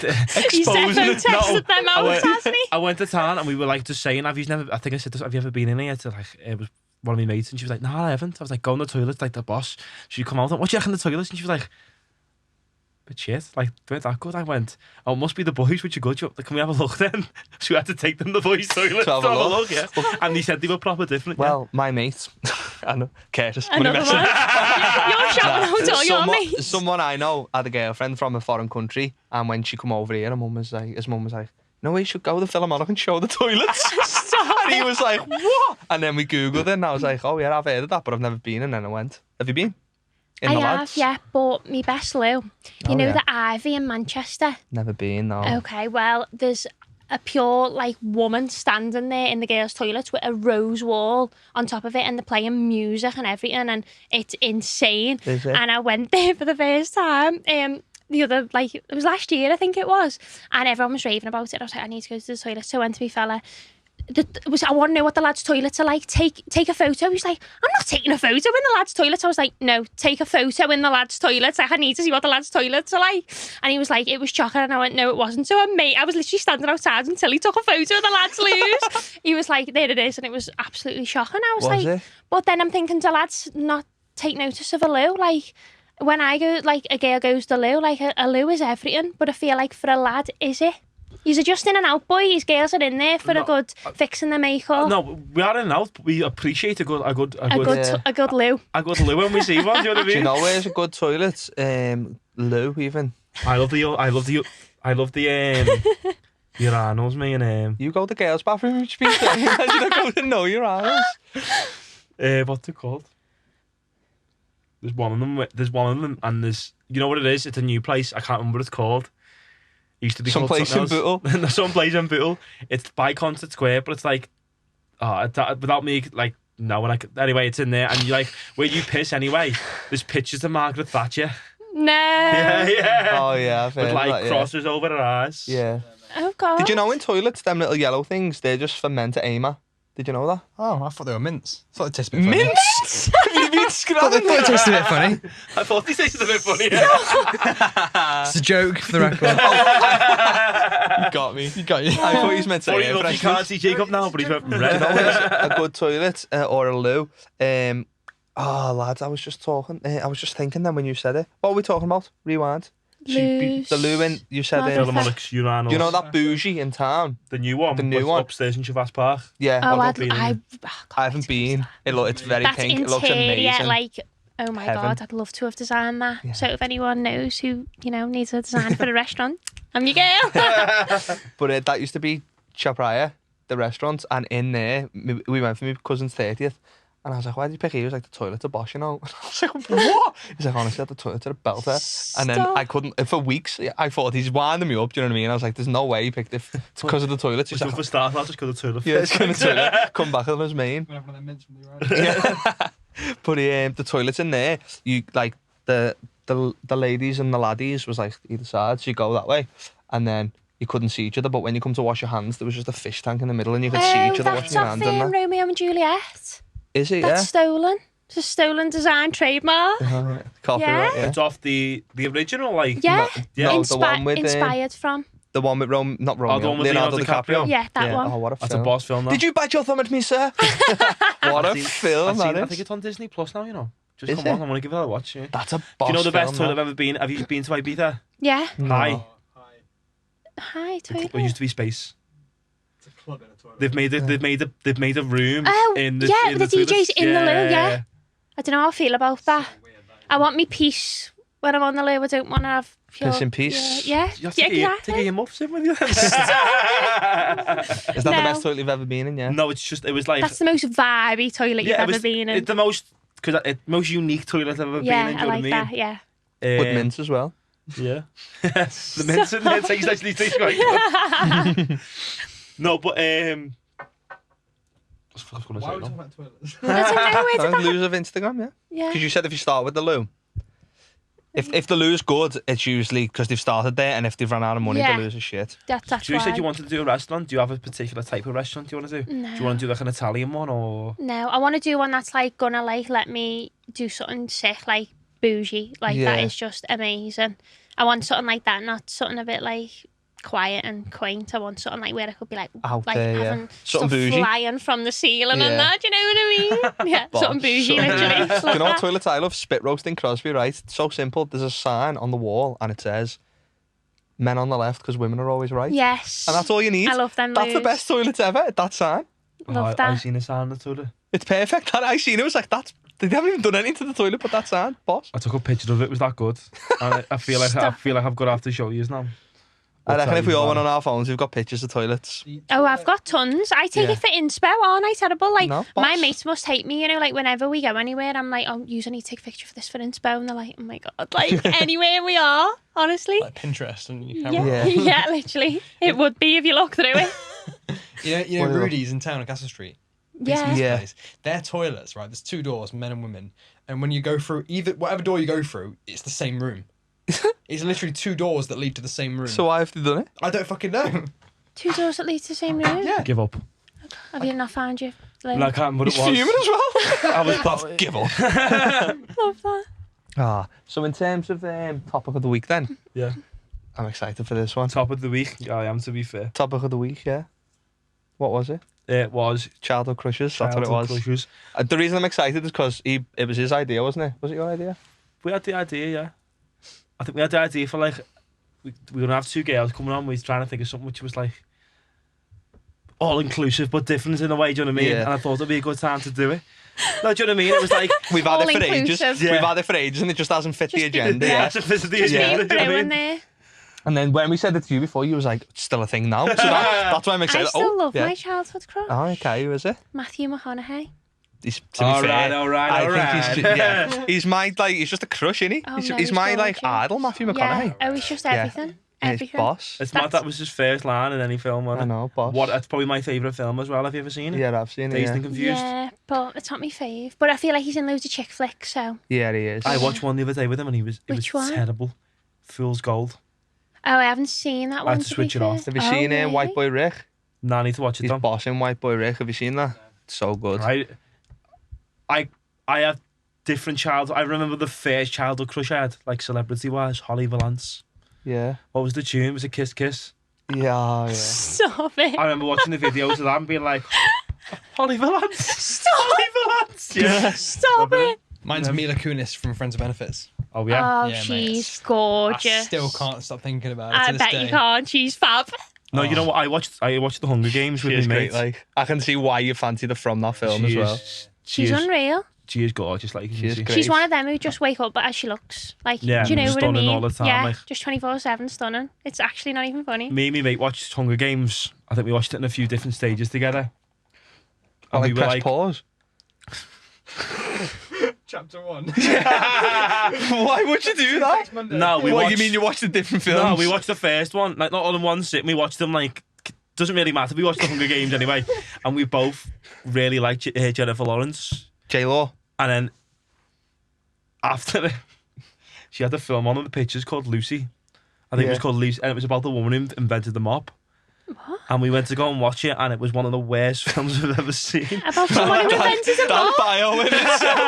Exposing at them out, hasn't he? I went to town and we were like just saying, I think I said this, have you ever been in here? To like, it was one of my mates and she was like, no, I haven't. I was like, go in the toilet, like the boss. She'd come out and what do you reckon the toilet? And she was like, but shit, like, they weren't that good. I went, oh, it must be the boys, which are good. Can we have a look then? So we had to take them to the boys' toilet to have a look, yeah. And they said they were proper different. Well, my mates, I know, Curtis. Another one. You're shouting out all your mates. Someone I know had a girlfriend from a foreign country, and when she come over here, his mum was like, no, we should go to the Philharmonic and show the toilets. And he was like, what? And then we Googled it, and I was like, oh yeah, I've heard of that, but I've never been, and then I went. Have you been? In I the have, lads? yeah, but my best loo. You Oh, know yeah. the Ivy in Manchester? Never been, no. Okay, well, there's a pure, like, woman standing there in the girls' toilets with a rose wall on top of it, and they're playing music and everything, and it's insane. Is it? And I went there for the first time. The other, like, it was last year, I think it was, and everyone was raving about it. I was like, I need to go to the toilet. So I went to my fella. I want to know what the lads' toilets are like. Take a photo. He's like, I'm not taking a photo in the lads' toilets. I was like, no, take a photo in the lads' toilets. Like, I need to see what the lads' toilets are like. And he was like, it was shocking. And I went, no, it wasn't. So I was literally standing outside until he took a photo of the lads' loos. He was like, there it is. And it was absolutely shocking. I was Was like, it? but then I'm thinking, do lads not take notice of a loo? Like, when I go, like, a girl goes to loo, like, a loo is everything. But I feel like for a lad, is it? He's just in and out, boys. Girls are in there for a good fixing the makeup. No, we are in and out. But we appreciate a good a good loo when we see one. Do you know what I mean? Do you know where's a good toilet? Lou, even. I love the urinals, me, and You go to the girls' bathroom, which means that you don't go to know your hours. what's it called? There's one of them, and there's, you know what it is? It's a new place. I can't remember what it's called. It used to be Some called place in Bootle. Some place in Bootle. It's by Concert Square, but it's like, without me, like, no, anyway, it's in there, and you like, where you piss anyway, there's pictures of Margaret Thatcher. No. Yeah. Oh, yeah, I've heard With like that, yeah. crosses over her eyes. Yeah. Oh, God. Did you know in toilets, them little yellow things, they're just for men to aim at? Did you know that? Oh, I thought they were mints. I thought it tasted a bit funny. Mints? Have you been I thought scrapping it tasted a bit funny. I thought he tasted a bit funny. It's a joke for the record. You got me. You got you. I thought you meant to Sorry, say look, you can't see Jacob now, but he's went Do you red. know where's a good toilet or a loo? Lads, I was just talking. I was just thinking then when you said it. What were we talking about? Rewind. Loos. The loo in, you said Mother- it. Philharmonic's urinals. Do you know that bougie in town? The new one? The new was one? upstairs in Chavasse Park. Yeah. Oh, I've been in I haven't been. It's very That's pink. It looks interior, amazing. like, oh my Heaven. God, I'd love to have designed that. Yeah. So if anyone knows who, needs a design for the restaurant, I'm your girl. But that used to be Chapraya, the restaurant, and in there, we went for my cousin's 30th. And I was like, why did you pick here? He was like, the toilet's a bosh, you know? And I was like, what? He's like, honestly, the toilet's a belter. And then Stop. I couldn't, for weeks, I thought he's winding me up, do you know what I mean? I was like, there's no way he picked it. It's because of the toilet. He's So like, for start, I'll just go to the toilet. yeah, it's going to come back on his main. Gonna have one of them mints from the road. But the toilets in there, you like the ladies and the laddies was like either side, so you go that way, and then you couldn't see each other. But when you come to wash your hands, there was just a fish tank in the middle, and you could see each other that's washing your off hands. And that. Romeo and Juliet. Is it? That's Yeah. stolen. It's a stolen design trademark. Copyright. Yeah. It's off the original, like. Yeah. Yeah. No, the one with inspired from. the one with not Romeo, the one with Leonardo Leonardo DiCaprio. DiCaprio. Yeah, that one. Oh, what a That's film! a boss film, though. Did you bite your thumb at me, sir? What a film I that think is! it's on Disney Plus now, you know. Just Is come it? on, I want to give it a watch. Yeah. That's a Do boss you know the best film, toilet I've that. ever been? Have you been to Ibiza? Yeah. Hi. Hi, toilet. It used to be space. It's a club in a toilet. They've made a room Oh, in the yeah, in with the DJs toilets. in the loo, yeah. I don't know how I feel about that. Weird, that I want me peace when I'm on the loo. I don't want to have pure... Piss in peace? Yeah, You have yeah, to get exactly. your muffs in with you. Is that the No. best toilet you've ever been in? Yeah. No, it was like That's the most vibey toilet you've it ever was been in. It's the most most unique toilet I've ever Yeah, been in. I Do you know like what that, I mean? yeah. With mints as well. Yeah. The mints in there tastes actually quite good. No, but I was going to Why say are we no. talking about toilets? I don't know where to back. Lose of Instagram, yeah. Yeah. Because you said if you start with the loo. If the loo's good, it's usually because they've started there, and if they've run out of money, Yeah. the loo's are shit. That's So you why. said you wanted to do a restaurant. Do you have a particular type of restaurant you want to do? No. Do you want to do like an Italian one or? No, I want to do one that's like gonna like let me do something sick, like bougie, like that Yeah. is just amazing. I want something like that, not something a bit like quiet and quaint. I want something like where I could be like Out like there, yeah. having Something stuff bougie. flying from the ceiling Yeah. and that. Do you know what I mean? Yeah, Bosh. something bougie, Something literally. bougie. Love Do you know what that. toilets I love? Spit roasting Crosby, right? It's so simple. There's a sign on the wall, and it says, "Men on the left, because women are always right." Yes, And that's all you need. I love them. That's the loos. best toilet ever. That sign. Love I that. seen a sign on the toilet. It's perfect. That I seen it was like that's. They haven't even done anything to the toilet, but that sign, boss. I took a picture of it. It was that good. And I feel like I've got to have to show you now. I reckon if we all went on. on our phones, we've got pictures of toilets. Oh, I've got tons. I take Yeah. it for inspo, aren't I? Terrible. Like, No, my boss. mates must hate me, you know, like, whenever we go anywhere, I'm like, oh, you need to take a picture for this for inspo. And they're like, oh my God. Like, anywhere we are, honestly. Like Pinterest and you Yeah. camera. Yeah. Yeah, literally. It would be if you look through it. You know Well, Rudy's in town on Castle Street. Yeah. Yeah. Place. Their toilets, right? There's 2 doors, men and women, and when you go through whatever door you go through, it's the same room. It's literally 2 doors that lead to the same room. So why have they done it? I don't fucking know. 2 doors that lead to the same room. Yeah. Give up. Have you not found you? I can't remember what He's it fuming was. as well. I was probably Give up. Love that. So in terms of topic of the week then, yeah. I'm excited for this one. Top of the week. Yeah, I am, to be fair. Topic of the week, yeah. What was it? It was Childhood crushes. That's what it childhood was. crushes. The reason I'm excited is because it was his idea, wasn't it? Was it your idea? We had the idea, yeah. I think we had the idea for like we're gonna have 2 girls coming on. We were trying to think of something which was like all inclusive but different in a way. Do you know what I mean? Yeah. And I thought it'd be a good time to do it. No, do you know what I mean? It was like We've had it for ages. All-inclusive. Yeah. We've had it for ages, and it just hasn't fit the agenda. yeah, Yeah. it's a visit the Just agenda. being Do you know through what I in mean? there. And then when we said it to you before, you was like, it's still a thing now. So that's why I'm I excited. still love yeah. my childhood crush. Oh, okay, who is it? Matthew McConaughey. He's, to be All fair, right, all right, I all think right. he's my, like, he's just a crush, isn't he? Oh, he's no, he's my, like, gorgeous. idol, Matthew McConaughey. Yeah. Oh, he's just Yeah. everything. His Everything. boss. It's mad that was his first line in any film. Wasn't I it? know, boss. What? It's probably my favourite film as well. Have you ever seen it? Yeah, I've seen it, Dazed yeah. and Confused. Yeah, but it's not my fave. But I feel like he's in loads of chick flicks, so. Yeah, he is. I watched one the other day with him and it Which was one? terrible. Fool's Gold. Oh, I haven't seen that I one. had to switch it off. Have you Oh, seen really? White Boy Rick? No, I need to watch it, He's Tom. boss in White Boy Rick. Have you seen that? It's so good. Right. I have different childhood. I remember the first childhood crush I had, like celebrity wise, Holly Valance. Yeah. What was the tune? It was a Kiss Kiss. Yeah, yeah. Stop it. I remember watching the videos of that and being like, Holly Valance. Stop. Holly Valance. Yeah. Stop it. Mine's Mila Kunis from Friends of Benefits. Oh yeah. Oh, Yeah, mate, she's I gorgeous. still can't stop thinking about it I to this bet day. you can't. She's fab. No, you know what? I watched the Hunger Games with She is my great. mate. Like, I can see why you fancied her from that film as well. She's unreal. She is gorgeous. Like you She can is see. great. She's one of them who just wake up as she looks. Like, Yeah, do you know what I stunning mean? all the time, Yeah, like. just 24/7 stunning. It's actually not even funny. Me and my mate watched Hunger Games. I think we watched it in a few different stages together. I like we were press like, pause. Chapter 1. Why would you do that? no, we What, watched. you mean you watched the different films? No, we watched the first one, like not all in one sit. We watched them like doesn't really matter. We watched the Hunger Games anyway, and we both really liked Jennifer Lawrence. J-Lo. And then after it, she had the film on the pictures called Lucy. I think it was Yeah. called Lucy, and it was about the woman who invented the mop. What? And we went to go and watch it, and it was one of the worst films I've ever seen. About someone who invented a That mop. bio in itself.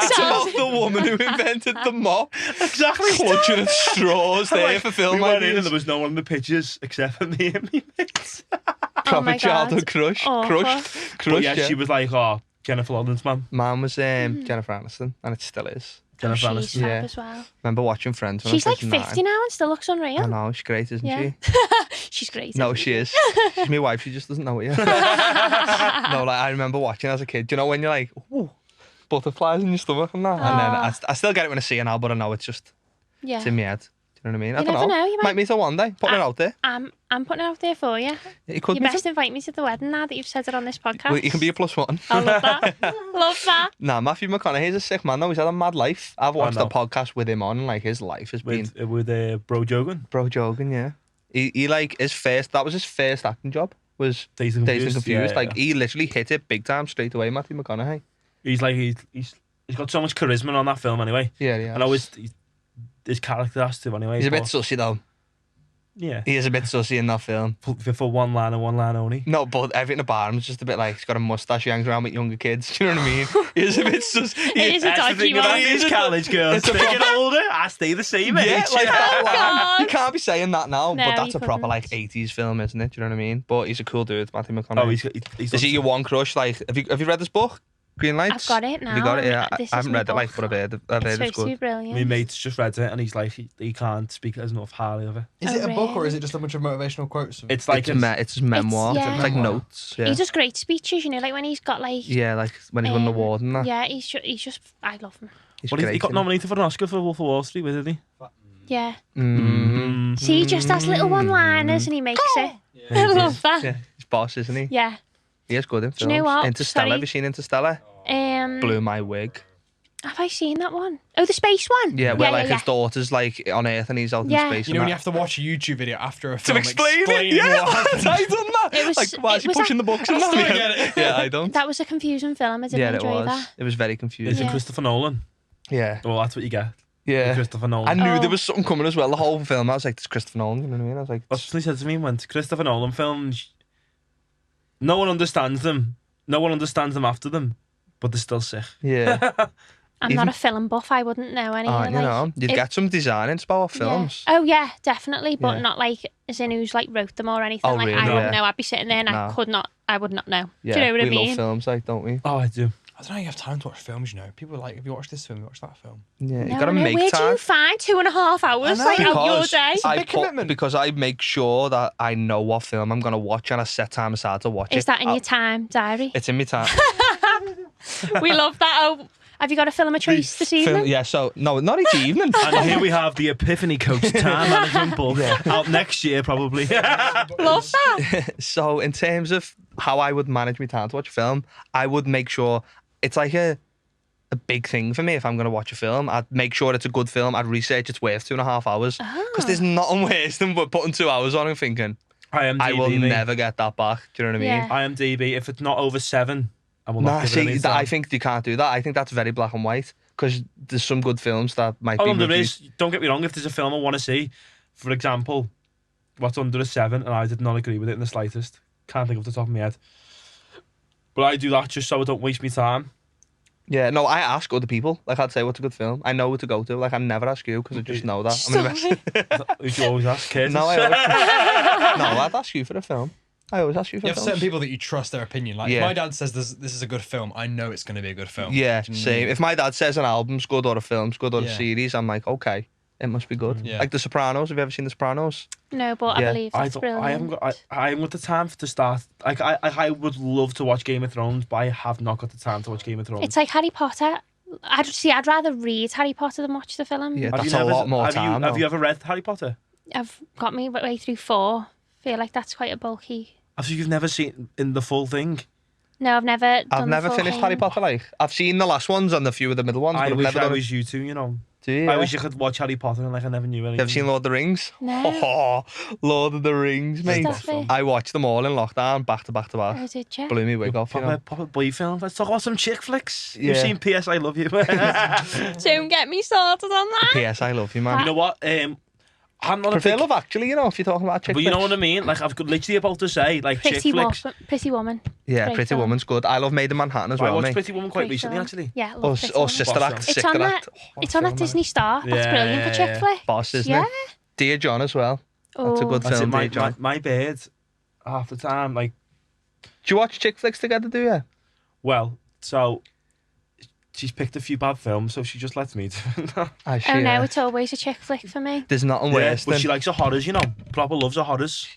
It's sounds- about the woman who invented the mop. Exactly. Clutching at straws there Like, for film we went in ideas. and there was no one in the pictures except for me and me mates. Oh my Proper childhood God. crush. Awful. But Crush, yeah, yeah. she was like, oh, Jennifer Lawrence, man. Mine was Jennifer Aniston, and it still is. Oh, Jennifer she's Aniston. fab Yeah. as well. Remember watching Friends when She's I like was 50 9? now and still looks I unreal. know, she's great, isn't Yeah. she? She's great. No, isn't she is. She's my wife, she just doesn't know it yet. No, like, I remember watching as a kid. Do you know when you're like, ooh, butterflies in your stomach and that? And then I still get it when I see her now, but I know it's just Yeah. it's in my head. Do you know what I mean? I You don't never know. know, you Might might- meet her one day. Putting it out there. I'm putting it out there for you. You could You meet best invite me to the wedding now that you've said it on this podcast. her. You can be a +1. I love that. Love that. Nah, Matthew McConaughey's a sick man though. He's had a mad life. I've watched know. a podcast with him on, and like his life has been With Bro Jogan. bro jogging, yeah. He like that was his first acting job, was Dazed and Dazed and Confused. Confused. Yeah, Like he literally hit it big time straight away, Matthew McConaughey. he's like he's got so much charisma on that film anyway. Yeah, yeah. And always his character has to anyway. He's a bit but- sussy though. yeah. He is a bit sussy in that film. For one line and one line only. No, but everything about him is just a bit like he's got a mustache, he hangs around with younger kids. Do you know what I mean? He is a bit sus. It is a That's the dodgy thing about one. these college girls. It's a They get proper- older, I stay the same age. Yeah, like that line. God. You can't be saying that now, No, but that's you a proper like couldn't. 80s film, isn't it? Do you know what I mean? But he's a cool dude, Matthew McConaughey. Oh, he's is he your one crush? Like, have you read this book, Green Lights? I've got it now. Have you got it? Yeah, This I is haven't my read it, like, book. but I've heard It's it's supposed to be good. brilliant. My mate's just read it and he's like, he can't speak as enough highly of it. Is Oh, it a book or really? is it just a bunch of motivational quotes? It's like It's his memoir. yeah. It's like Memoir. notes. Yeah, He does great speeches, you know, like when he's got like. yeah, like when he won the award and that. Yeah, he's just. I love him. He's Well, great. he got isn't nominated for an Oscar for Wolf of Wall Street, didn't he? Yeah. Mm. See, he just has little one-liners and he makes it. I love that. Yeah, he's boss, isn't he? Yeah. He is good in Do you films. know what? Interstellar, Sorry. have you seen Interstellar? Blew my wig. Have I seen that one? Oh, the space one? Yeah, where like his daughter's like on Earth and he's out Yeah. in space. You know and when you that. have to watch a YouTube video after a To film explain it? explaining Yeah, what happened. I done that. It was- like, why is it he was pushing the books and I still that? don't get it. Yeah, I don't. That was a confusing film. I didn't Yeah, it enjoy was. that. It was very Is confusing. it Yeah. Christopher Nolan? Yeah. Well, that's what you get. Yeah. Christopher Nolan. I knew Oh. there was something coming as well. The whole film, I was like, "It's Christopher Nolan." You know what I mean? I was like, That's what he said to me when Christopher Nolan films. No one understands them. No one understands them after them, but they're still sick. "Yeah." I'm Even- not a film buff. I wouldn't know any. You know, you'd get some design inspired films. Yeah. Oh yeah, definitely, but Yeah. not like as in who's like wrote them or anything. Oh, like really? I wouldn't Yeah. know. I'd be sitting there and Nah. I would not know. Yeah, Do you know what I we mean? love films, like, don't we? Oh, I do. I don't know. You have time to watch films. You know, people are like, "Have you watched this film? Have you watched that film?" Yeah, you No, gotta I know. make Where do time. you find 2.5 hours I know. like out your Because day? I big commitment. because I make sure that I know what film I'm gonna watch and I set time aside to watch it. Is that in I'll- your time diary? It's in my time. We love that. Oh, have you got a film of choice this evening? Yeah, so no, not each evening. And here we have the Epiphany Coach time management book out next year, probably. Love that. So in terms of how I would manage my time to watch a film, I would make sure it's like a big thing for me. If I'm going to watch a film, I'd make sure it's a good film. I'd research it's worth 2.5 hours because there's nothing worse than putting 2 hours on and thinking IMDb. I will mate. never get that back. Do you know what I mean? Yeah. IMDb. If it's not over 7, I will not Nah, give it any see, time. I think you can't do that. I think that's very black and white because there's some good films that might Oh, be no, there reviewed. is. Don't get me wrong. If there's a film I want to see, for example, what's under a 7, and I did not agree with it in the slightest. Can't think off the top of my head. But I do that just so I don't waste my time. Yeah, no, I ask other people. Like, I'd say, what's a good film? I know who to go to. Like, I never ask you because I just know that. I'm the best. You should always ask kids. No, no, I'd ask you for a film. I always ask you for You have films. certain people that you trust their opinion. Like, Yeah. if my dad says this is a good film, I know it's going to be a good film. Yeah, Do you know what I same. mean? If my dad says an album's good or a film's good or a Yeah. series, I'm like, okay, it must be good. Yeah. Like The Sopranos. Have you ever seen The Sopranos? No, but Yeah. I believe that's brilliant. I haven't got. I haven't got the time to start. Like I would love to watch Game of Thrones, but I have not got the time to watch Game of Thrones. It's like Harry Potter. I'd rather read Harry Potter than watch the film. Yeah, Have that's you a never- lot more have time. Have though. you ever read Harry Potter? I've got me way through 4. Feel like that's quite a bulky. Have you've never seen in the full thing? No, I've never. I've done the never full finished thing. Harry Potter. Like, I've seen the last ones and a few of the middle ones, but I I've wish never I done it. was you too. You know. Do you? I wish you could watch Harry Potter and like I never knew anything. You ever seen Lord of the Rings? No. Oh, Lord of the Rings, mate. Stop it. I watched them all in lockdown, back to back to back. Oh, did you? Blew me wig off, you know. Proper boy film. Let's talk about some chick flicks. Yeah. You've seen P.S. I Love You. Don't get me started on that. P.S. I love you, man. You know what? I'm not a Prefer big, Love Actually, you know, if you're talking about chick but you know flicks. what I mean. Like I've got literally about to say, like chick Pretty flicks. woman. Pretty woman. Yeah, Great Pretty film. Woman's good. I love Made in Manhattan as I well, watched mate. Pretty Woman quite Great recently, film. actually. Yeah, Or, love Pretty or Woman. Sister Boss Act, film. It's Sister on Act. that. It's on that Disney Star. That's Yeah, brilliant for yeah, chick yeah. flick. Boss, isn't Yeah. it? Dear John as well. That's a Oh. good That's it. film, My, Dear John. my bird, half the time, like, Do you watch chick flicks together, do you? well, so she's picked a few bad films, so she just lets me do it. Oh no, it's always a chick flick for me. There's nothing Yeah, worse but than... she likes her horrors, you know. Proper loves her horrors.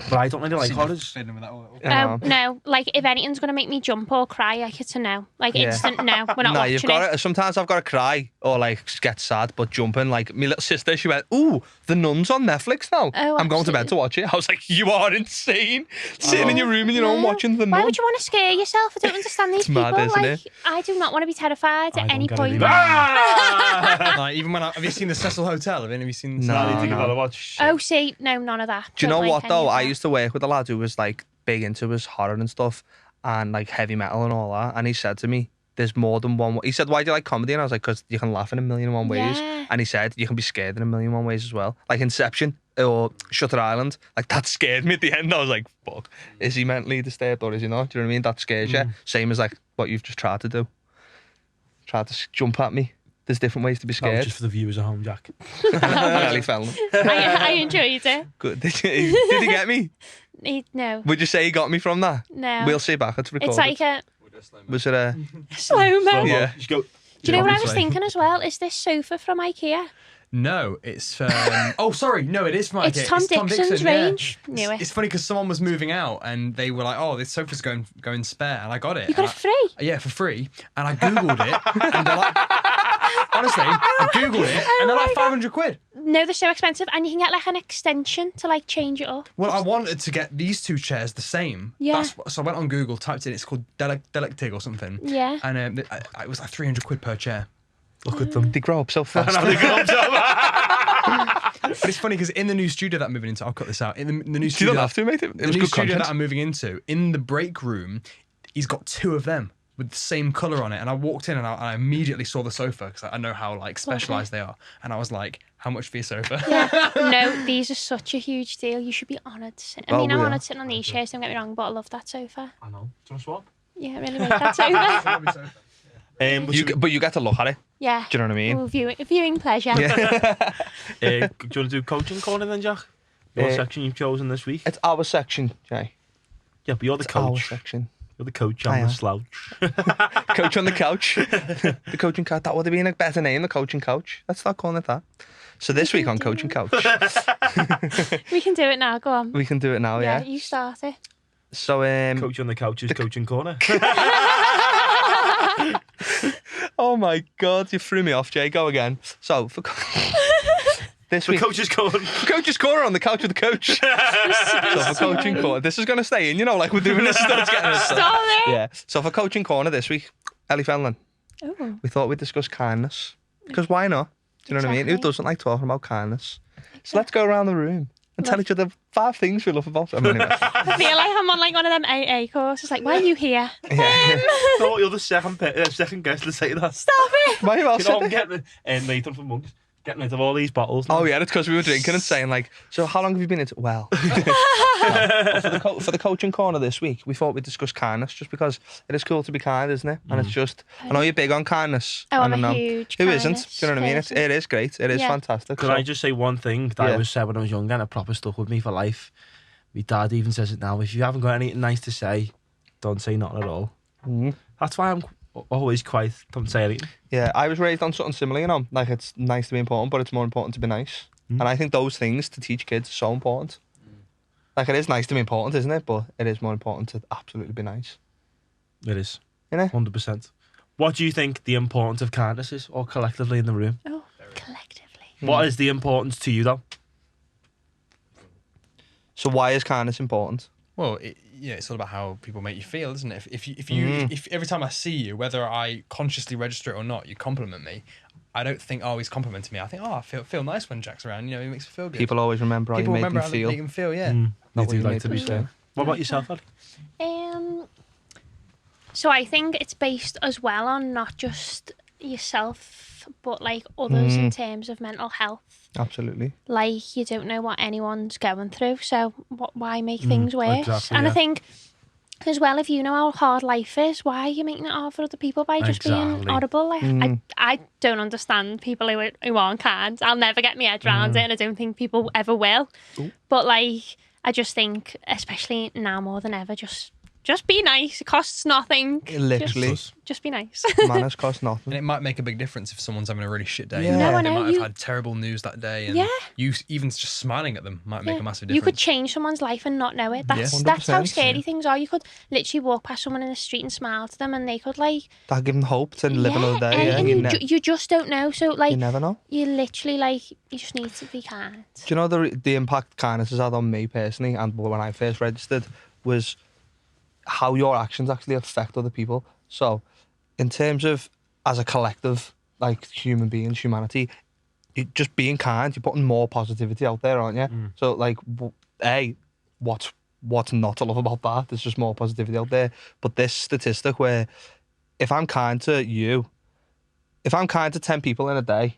But I don't really like horrors. Fiddling with that one. Oh no, like if anything's gonna make me jump or cry, like it's a no. Like Yeah. instant no. We're not No, watching you've got it. to. Sometimes I've got to cry or like get sad, but jumping. Like my little sister, she went, "Ooh, The Nun's on Netflix now. Oh, I'm going to bed to watch it." I was like, "You are insane! Sitting in your room and you're all No. watching The Why Nun." would you want to scare yourself? I don't understand these It's people. mad, isn't like it? I do not want to be terrified I at don't any get it point. either. Ah! Like, even when have you seen the Cecil Hotel? Have you seen? No. I need to give no. that a watch. Oh, see, no, none of that. Do you know Don't what like any though? of I that. used to work with a lad who was like big into his horror and stuff, and like heavy metal and all that. And he said to me, "There's more than one." He said, "Why do you like comedy?" And I was like, "Because you can laugh in a million and one ways." Yeah. And he said, "You can be scared in a million and one ways as well." Like Inception or Shutter Island. Like that scared me at the end. I was like, "Fuck, is he mentally disturbed or is he not?" Do you know what I mean? That scares you. Same as like what you've just tried to do. Tried to jump at me. There's different ways to be That was scared. just for the viewers at home, Jack. Ellie Felon. I enjoyed it. Good. Did he get me? No, Would you say he got me from that? no. We'll see back. It's recorded. It's like a Was it a... slow mo. Yeah. Just go. Do you know what I was Obviously. thinking as well? Is this sofa from IKEA? No, it's oh sorry, no, it is from It's IKEA. Tom Tom Dixon's Dixon, yeah. range. Knew it. It's funny because someone was moving out and they were like, "Oh, this sofa's going spare," and I got it. You got And it free? Yeah, for free. And I googled it, and they're like, honestly, I googled it, and they're like 500 quid. No, they're so expensive, and you can get like an extension to like change it up. Well, I wanted to get these two chairs the same. Yeah. So I went on Google, typed in, it's called Delectig or something. Yeah. And it was like 300 quid per chair. Look at them. They grow up so fast. But it's funny because in the new studio that I'm moving into, I'll cut this out. In the new You studio, don't have to, mate. It the was new good studio content. that I'm moving into, in the break room, he's got two of them with the same colour on it. And I walked in and I immediately saw the sofa because I know how like specialised they are. And I was like, how much for your sofa? Yeah. No, these are such a huge deal. You should be honoured. I mean, I'm we are. honoured sitting on these chairs, don't get me wrong, but I love that sofa. I know. Do you want to swap? Yeah, I really like that sofa. But You get to look at it. Yeah. Do you know what I mean? Ooh, viewing pleasure. Yeah. do you want to do coaching corner then, Jack? Your section you've chosen this week. It's our section, Jay. Yeah, but you're the It's our coach. section. You're the coach. I I'm am. the slouch. Coach on the couch. The coaching couch. That would have been a better name, the coaching couch. Let's start calling it that. So this week on Coaching Couch, We can do it now. Go on. we can do it now, yeah? You start it. So, Coach on the couch is coaching corner. oh my God, you threw me off, Jay. Go again. So, this The week, coach is going. Coach's Corner on the couch with the coach. So for Coaching Corner, this is going to stay in, you know, like we're doing this. Stop Stop it. Yeah. So for Coaching Corner this week, Ellie Fenlon, Ooh. we thought we'd discuss kindness. Because why not? Do you know what I mean? Who Exactly. doesn't like talking about kindness? So let's go around the room and tell each other 5 things we love about them. Anyway. I feel like I'm on like one of them AA courses. Like, why are you here? No, you're the second guest to say that. Stop it. Might as well You know, sit I'm there. getting Nathan from Monks getting rid of all these bottles. Now. Oh yeah, it's because we were drinking and saying like, so how long have you been into? Well, for the Coaching Corner this week, we thought we'd discuss kindness, just because it is cool to be kind, isn't it? And it's just, I know you're big on kindness. Oh, I'm and I a know huge who isn't? kindness Do you know what I mean? person. It is great. It is Yeah. fantastic. Can So- I just say one thing that Yeah. I was said when I was younger and it proper stuck with me for life? My dad even says it now. If you haven't got anything nice to say, don't say nothing at all. Mhm. That's why I'm always quiet. Don't say anything. Yeah, I was raised on something similar, you know, like it's nice to be important, but it's more important to be nice. Mm. And I think those things to teach kids are so important. Like it is nice to be important, isn't it? But it is more important to absolutely be nice. It is. You know? 100%. What do you think the importance of kindness is, or collectively in the room? Oh, collectively. What is the importance to you, though? So why is kindness important? Well, it's all about how people make you feel, isn't it? If every time I see you, whether I consciously register it or not, you compliment me, I don't think, oh, he's complimenting me. I think, oh, I feel nice when Jack's around. You know, he makes me feel good. People always remember how People you make remember them how feel. they make them feel, yeah. You Not what do you like made to be them saying. What about yourself, Ellie? So I think it's based as well on not just yourself, but like others in terms of mental health. Absolutely. Like, you don't know what anyone's going through, so why make things worse? exactly, And I yeah. think as well, if you know how hard life is, why are you making it hard for other people by just being Exactly. audible? Like, I don't understand people who aren't kind. I'll never get my head around it, and I don't think people ever will. But like, I just think, especially now more than ever, just be nice. It costs nothing. Literally. Just be nice. Manners cost nothing. And it might make a big difference if someone's having a really shit day. Yeah. No, I They know, might have you- had terrible news that day, and Yeah. you even just smiling at them might make a massive You difference. could change someone's life and not know it. That's 100%, how scary things are. You could literally walk past someone in the street and smile to them, and they could like That'll give them hope to live another day. Yeah, and you, you just don't know. So like you never know. you literally like you just need to be kind. Do you know the impact kindness has had on me personally, and when I first registered, was how your actions actually affect other people. So, in terms of as a collective, like human beings, humanity, just being kind, you're putting more positivity out there, aren't you? So, like, what's not to love about that? There's just more positivity out there. But this statistic where if I'm kind to you, if I'm kind to 10 people in a day,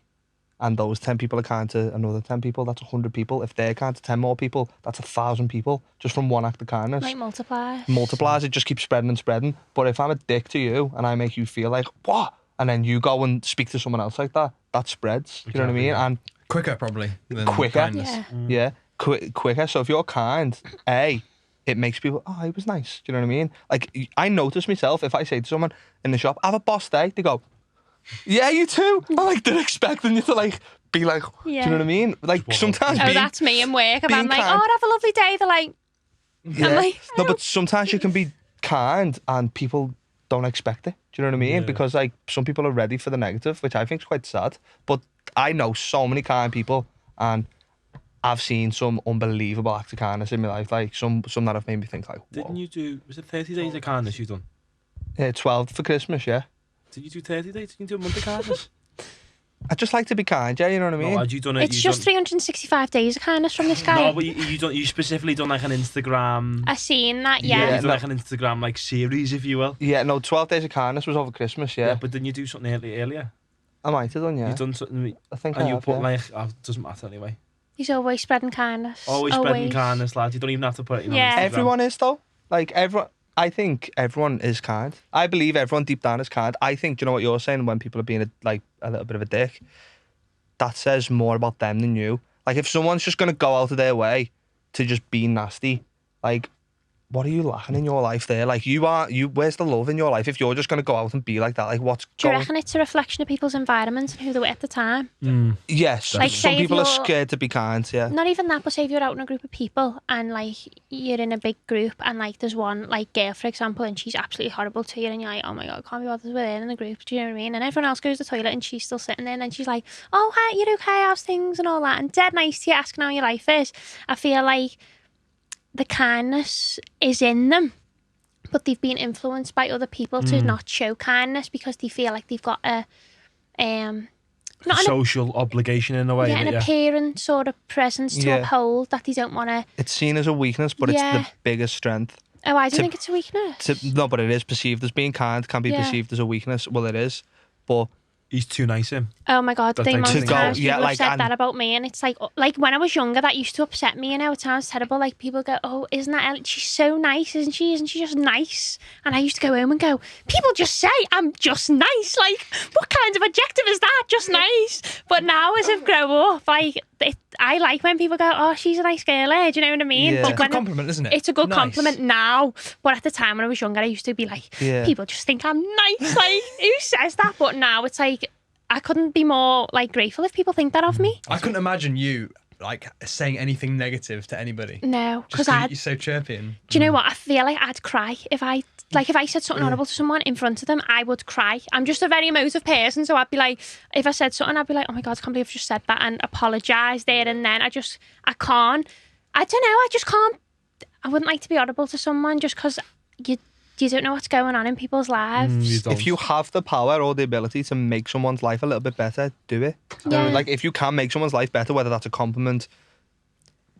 and those 10 people are kind to another 10 people, that's 100 people. If they're kind to 10 more people, that's 1,000 people just from one act of kindness. Like multiply. Multiplies, it just keeps spreading and spreading. But if I'm a dick to you and I make you feel like, what? And then you go and speak to someone else like that, that spreads. Do you know what I mean? And Quicker, probably. Than Quicker. kindness. Yeah. quicker. So if you're kind, it makes people, oh, he was nice. Do you know what I mean? Like, I notice myself, if I say to someone in the shop, have a boss day, they go, yeah, you too. I'm like, they're expecting you to like be like, do you know what I mean? Like Just sometimes Oh, that's me in work. If I'm being like, kind- oh, have a lovely day. They're like, yeah. I'm like, No, but sometimes you can be kind and people don't expect it. Do you know what I mean? Yeah. Because like some people are ready for the negative, which I think is quite sad. But I know so many kind people, and I've seen some unbelievable acts of kindness in my life. Like some that have made me think like, whoa. Didn't you do? Was it 30 days of kindness you done? 12 for Christmas, yeah. Did you do 30 days? Did you do a month of kindness? I just like to be kind, yeah. You know what I mean? No, had you done it? it's you just done, 365 days of kindness from this guy. No, but you specifically done like an Instagram. I seen that, You yeah. done like an Instagram like series, if you will. Yeah, no, 12 days of kindness was over Christmas, yeah. But didn't you do something earlier? I might have done, yeah. You done something, I think and I you have, put yeah. like, oh, it doesn't matter anyway. He's always spreading kindness. Always spreading kindness, lads. You don't even have to put it in Yeah. on Instagram. Everyone is though. Like everyone, I think everyone is kind. I believe everyone deep down is kind. I think, do you know what you're saying? When people are being a little bit of a dick, that says more about them than you. Like if someone's just gonna go out of their way to just be nasty, like what are you lacking in your life there? Like where's the love in your life if you're just gonna go out and be like that? Like what's Do you going? reckon it's a reflection of people's environment and who they were at the time? Yes, Like, some say if people are you're- scared to be kind. Yeah, Not even that, but say if you're out in a group of people and like you're in a big group and like there's one like girl, for example, and she's absolutely horrible to you and you're like, oh my God, I can't be bothered with her in the group, do you know what I mean? And everyone else goes to the toilet and she's still sitting there and then she's like, oh, hi, you're okay, how's things and all that, and dead nice to you, asking how your life is. I feel like the kindness is in them, but they've been influenced by other people to not show kindness because they feel like they've got a not an Social obligation in a way. yeah, an innit, appearance sort of presence to Yeah. uphold that they don't want to. it's seen as a weakness, but Yeah. it's the biggest strength. Oh, I don't To- think it's a weakness. No, but it is perceived as being kind. Can be Yeah. perceived as a weakness. Well, it is, but He's too nice, him. Oh my God, That's the like amount to of go- times yeah, people like, have said and- that about me, and it's like when I was younger, that used to upset me, and now it sounds terrible. Like people go, "Oh, isn't that Ellie? She's so nice, isn't she? Isn't she just nice?" And I used to go home and go, "People just say I'm just nice. Like, what kind of adjective is that? Just nice." But now, as I've grown up, I like when people go, "Oh, she's a nice girl." Do you know what I mean? Yeah. But It's Good when compliment, isn't it? it's a good Nice. compliment now, but at the time when I was younger, I used to be like, Yeah. "People just think I'm nice." Like, who says that? But now it's like, I couldn't be more like grateful if people think that of me. I couldn't imagine you like saying anything negative to anybody. No, Just because 'cause you're so chirpy and do you know what? I feel like I'd cry if I said something horrible to someone in front of them. I would cry. I'm just a very emotive person, so I'd be like, if I said something, I'd be like, oh my God, I can't believe I've just said that, and apologise there and then. I can't. I don't know. I just can't. I wouldn't like to be horrible to someone just because you don't know what's going on in people's lives. You don't. if you have the power or the ability to make someone's life a little bit better, do it. Yeah. Like if you can make someone's life better, whether that's a compliment,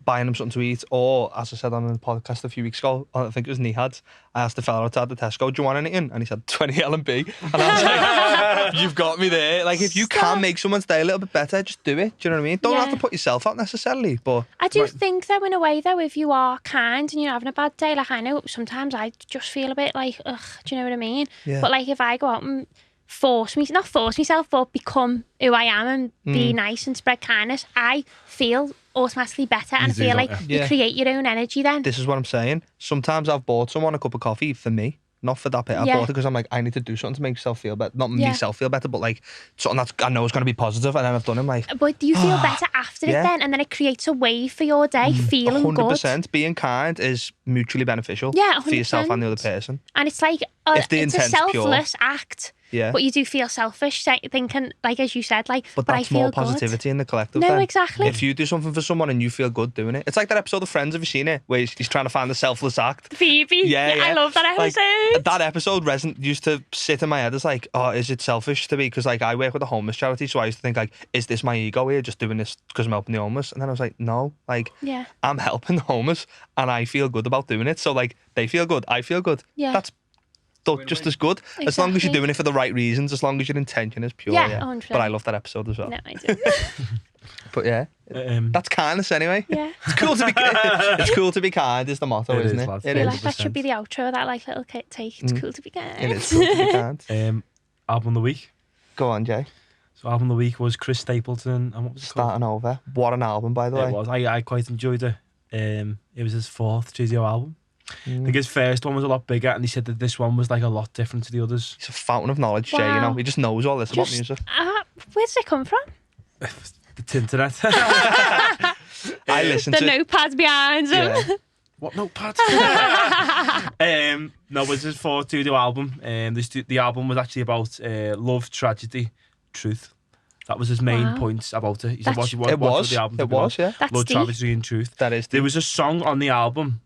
buying them something to eat, or as I said on the podcast a few weeks ago, I think it was Nihads, I asked the fella outside the Tesco, do you want anything? And he said 20 L&B. And I was like, you've got me there. Like if you Stop. can make someone's day a little bit better, just do it. Do you know what I mean? Don't have Yeah. to put yourself out necessarily, but I do think though, in a way though, if you are kind and you're having a bad day, like I know sometimes I just feel a bit like, ugh, do you know what I mean? Yeah. But like if I go out and not force myself, but become who I am and be nice and spread kindness, I feel automatically better and I You do, feel don't like you? you Yeah. create your own energy then. this is what I'm saying. Sometimes I've bought someone a cup of coffee for me, not for that bit. I Yeah. bought it because I'm like, I need to do something to make myself feel better. Not Yeah. myself feel better, but like something that I know is going to be positive, and then I've done it. I'm like, But do you feel better after Yeah. it then? And then it creates a wave for your day, feeling 100%. good. Being kind is mutually beneficial Yeah, for yourself and the other 100%. person. And it's like, If the it's a intent's pure. selfless act. Yeah. But you do feel selfish, thinking, like as you said, like, But I that's feel more good. positivity in the collective. No, then. exactly. If you do something for someone and you feel good doing it, it's like that episode of Friends. Have you seen it? Where he's trying to find the selfless act. Phoebe. Yeah, I yeah. love that Like, episode. that episode used to sit in my head as like, oh, is it selfish to be? Because like I work with a homeless charity, so I used to think like, is this my ego here, just doing this because I'm helping the homeless? And then I was like, no, like Yeah. I'm helping the homeless, and I feel good about doing it. So like they feel good, I feel good. Yeah. That's just as good, as long as you're Exactly. doing it for the right reasons, as long as your intention is pure. Yeah, Yeah, 100%. But I love that episode as well. No, I do. But yeah, that's kindness anyway. Yeah. It's cool to be. It's cool to be kind. Is the motto, It isn't is, it? lads. I It feel is. like that should be the outro, that like little take. It's cool to be kind. It is cool to be kind. album of the week. Go on, Jay. So album of the week was Chris Stapleton, and what was it called? Starting over. What an album, by the way. It was. I quite enjoyed it. It was his fourth studio album. I think his first one was a lot bigger, and he said that this one was like a lot different to the others. He's a fountain of knowledge, Jay. You Wow. know, he just knows all this about Just, music. where does it come from? The internet. I listen The to notepads behind him. yeah. What notepad? No, it was his fourth studio album. The album was actually about love, tragedy, truth. That was his main Wow. points about it. He said, That's- what It was. the album to It be about? was. Yeah. That's Love, deep. tragedy, and truth. That is. There was a song on the album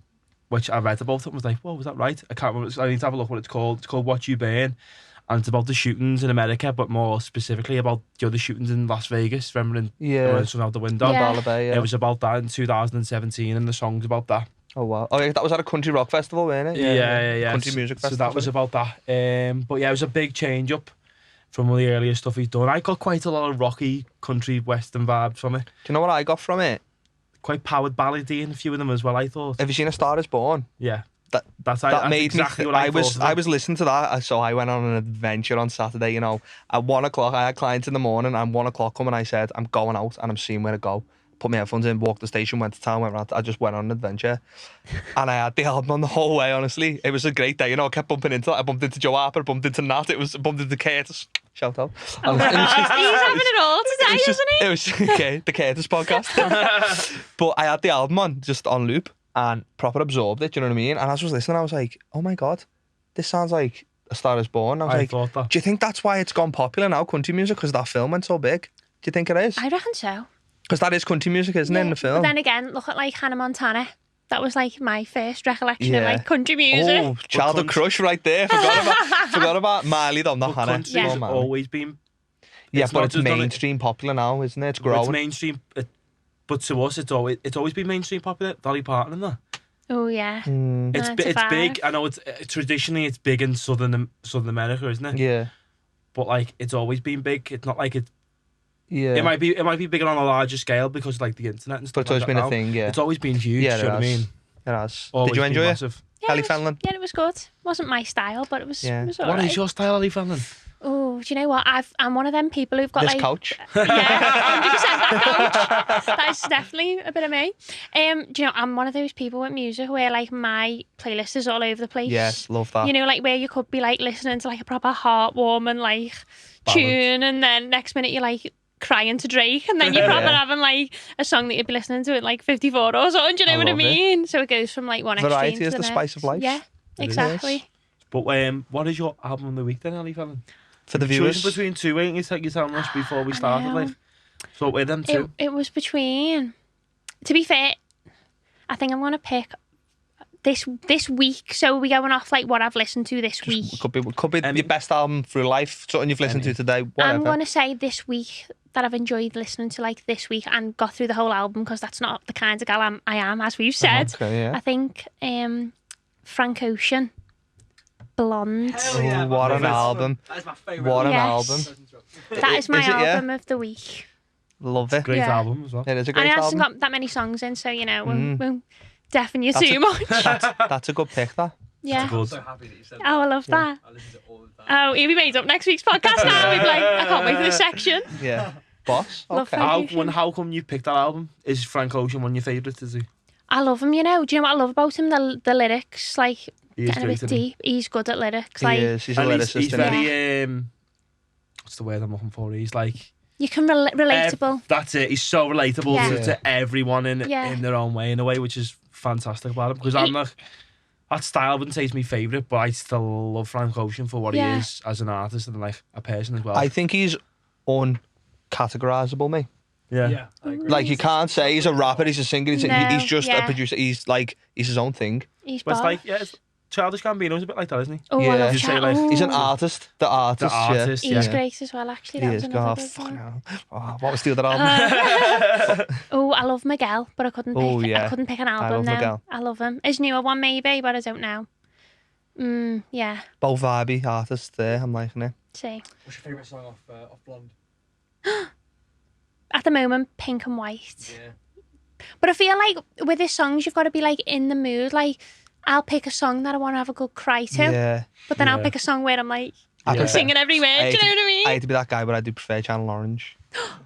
which I read about it and was like, whoa, was that right? I can't remember. I need to have a look what it's called. It's called What You Burn. And it's about the shootings in America, but more specifically about the shootings in Las Vegas. Remember Yeah. when someone out the window? Yeah. Dollar Bay, yeah. It was about that in 2017, and the song's about that. Oh wow. Oh yeah, that was at a country rock festival, wasn't it? Yeah. Country music So festival. that was about that. But yeah, it was a big change up from all the earlier stuff he's done. I got quite a lot of rocky country western vibes from it. Do you know what I got from it? Quite powered ballady in a few of them as well, I thought. Have you seen A Star Is Born? Yeah. That's That's made exactly me. what I was thought of it. I was listening to that, so I went on an adventure on Saturday. You know, at 1 o'clock, I had clients in the morning, and 1 o'clock come, and I said, I'm going out, and I'm seeing where to go. Put my headphones in, walked the station, went to town, went round. I just went on an adventure, and I had the album on the whole way. Honestly, it was a great day. You know, I kept bumping into it. I bumped into Joe Harper, I bumped into Nat. I bumped into Curtis. Shout out. Oh, And it was just- he's having it all today, it was isn't he? It was okay, the Curtis podcast. But I had the album on, just on loop, and proper absorbed it, do you know what I mean? And as I was listening, I was like, oh my God, this sounds like A Star Is Born. I was I like, thought that. do you think that's why it's gone popular now, country music? Because that film went so big? Do you think it is? I reckon so. Because that is country music, isn't it, in the But film? then again, look at like Hannah Montana. That was like my first recollection of Yeah. like country music. Oh, childhood country- crush right there. Forgot about Miley though, not But Hannah. country's Yeah. Oh, man. always been... Yeah, it's but not it's just done it- mainstream popular now, isn't it? It's It's growing. mainstream... but to us, it's always been mainstream popular. Dolly Parton and that. Oh yeah. Mm, It's 95. big. I know it's traditionally it's big in southern America, isn't it? yeah. But like it's always been big. It's not like it. Yeah. It might be bigger on a larger scale because of, like the internet and stuff. But it's always like been that a now. thing, yeah. It's always been huge. Yeah, do you know what I it has. mean? It has. Always Did you been enjoy it? massive. Yeah, Ellie it was, Fenlon? yeah, it was good. Wasn't my style, but it was. Yeah. It was What alright. is your style, Ellie Felon? Oh, do you know what? I'm one of them people who've got This like couch. Yeah, 100% that couch. That is definitely a bit of me. Do you know, I'm one of those people with music where like my playlist is all over the place. Yes, love that. You know, like where you could be like listening to like a proper heartwarming like tune, and then next minute you're like crying to Drake, and then you're proper Yeah. having like a song that you'd be listening to at like 54 or something. Do you know I what I love it. mean? So it goes from like one Variety extreme is to the the spice of life. Yeah, It is. exactly. But what is your album of the week then, Ellie Felon? For the Choosing viewers. between two, ain't you? Like you telling us before we I started, know. like. So with them two. It was between. To be fair, I think I'm gonna pick this week. So we're going off like what I've listened to this week. Could be Any- your best album through life, something you've listened Any. to today, I'm whatever. gonna say this week that I've enjoyed listening to like this week and got through the whole album, because that's not the kind of gal I am, as we've said. Okay, yeah. I think Frank Ocean, Blonde. Hell yeah, Oh, what my an favourite album. That is my favourite. What an Yes. album. That is my Is it, yeah? album of the week. Love it. Great Yeah. album as well. It is a And great it album. hasn't got that many songs in, so you know, Mm. won't deafen you That's too a- much. That's a good pick, that. Yeah. I'm Good. so happy that you said Oh, I that. love that. I listen to it all the time. Oh, he'll be made up next week's podcast now. He'll be like, I can't wait for this section. Yeah. Boss. Love Okay. Frank. How come you picked that album? Is Frank Ocean one of your favourites? Is he? I love him, you know. Do you know what I love about him? The lyrics, like, He is getting a great, bit isn't he? deep. He's good at lyrics. He Like, is. He's a And lyricist. he's isn't he? very what's the word I'm looking for? He's like you can relatable. that's it. He's so relatable Yeah. to everyone Yeah. in their own way, in a way, which is fantastic about him. Because I'm like, that style I wouldn't say is my favourite, but I still love Frank Ocean for what Yeah. he is as an artist and like a person as well. I think he's uncategorizable, mate. yeah. Yeah, I agree. Like, you can't say he's a rapper, he's a singer, he's No, just a yeah. producer. He's his own thing. He's But it's boss. like, it's Childish Gambino's a bit like that, isn't he? Oh, I Yeah. love You say, Chad. like, Ooh. He's an artist. The artist, artist, He's yeah. great as well, actually. yeah. That He was is. another Oh, good fuck one. no. Oh, what was the other album? Oh, I love Miguel, but I couldn't pick. Oh, yeah. I couldn't pick an I album love now. Miguel. I love him. His newer one maybe, but I don't know. Yeah. Both vibey artists there. I'm liking it. See. What's your favourite song off Blonde? At the moment, Pink and White. Yeah. But I feel like with his songs, you've got to be like in the mood. Like, I'll pick a song that I want to have a good cry to, Yeah. but then I'll Yeah. pick a song where I'm like I Yeah. prefer- singing every word. I Do you know what I mean? I hate to be that guy, but I do prefer Channel Orange.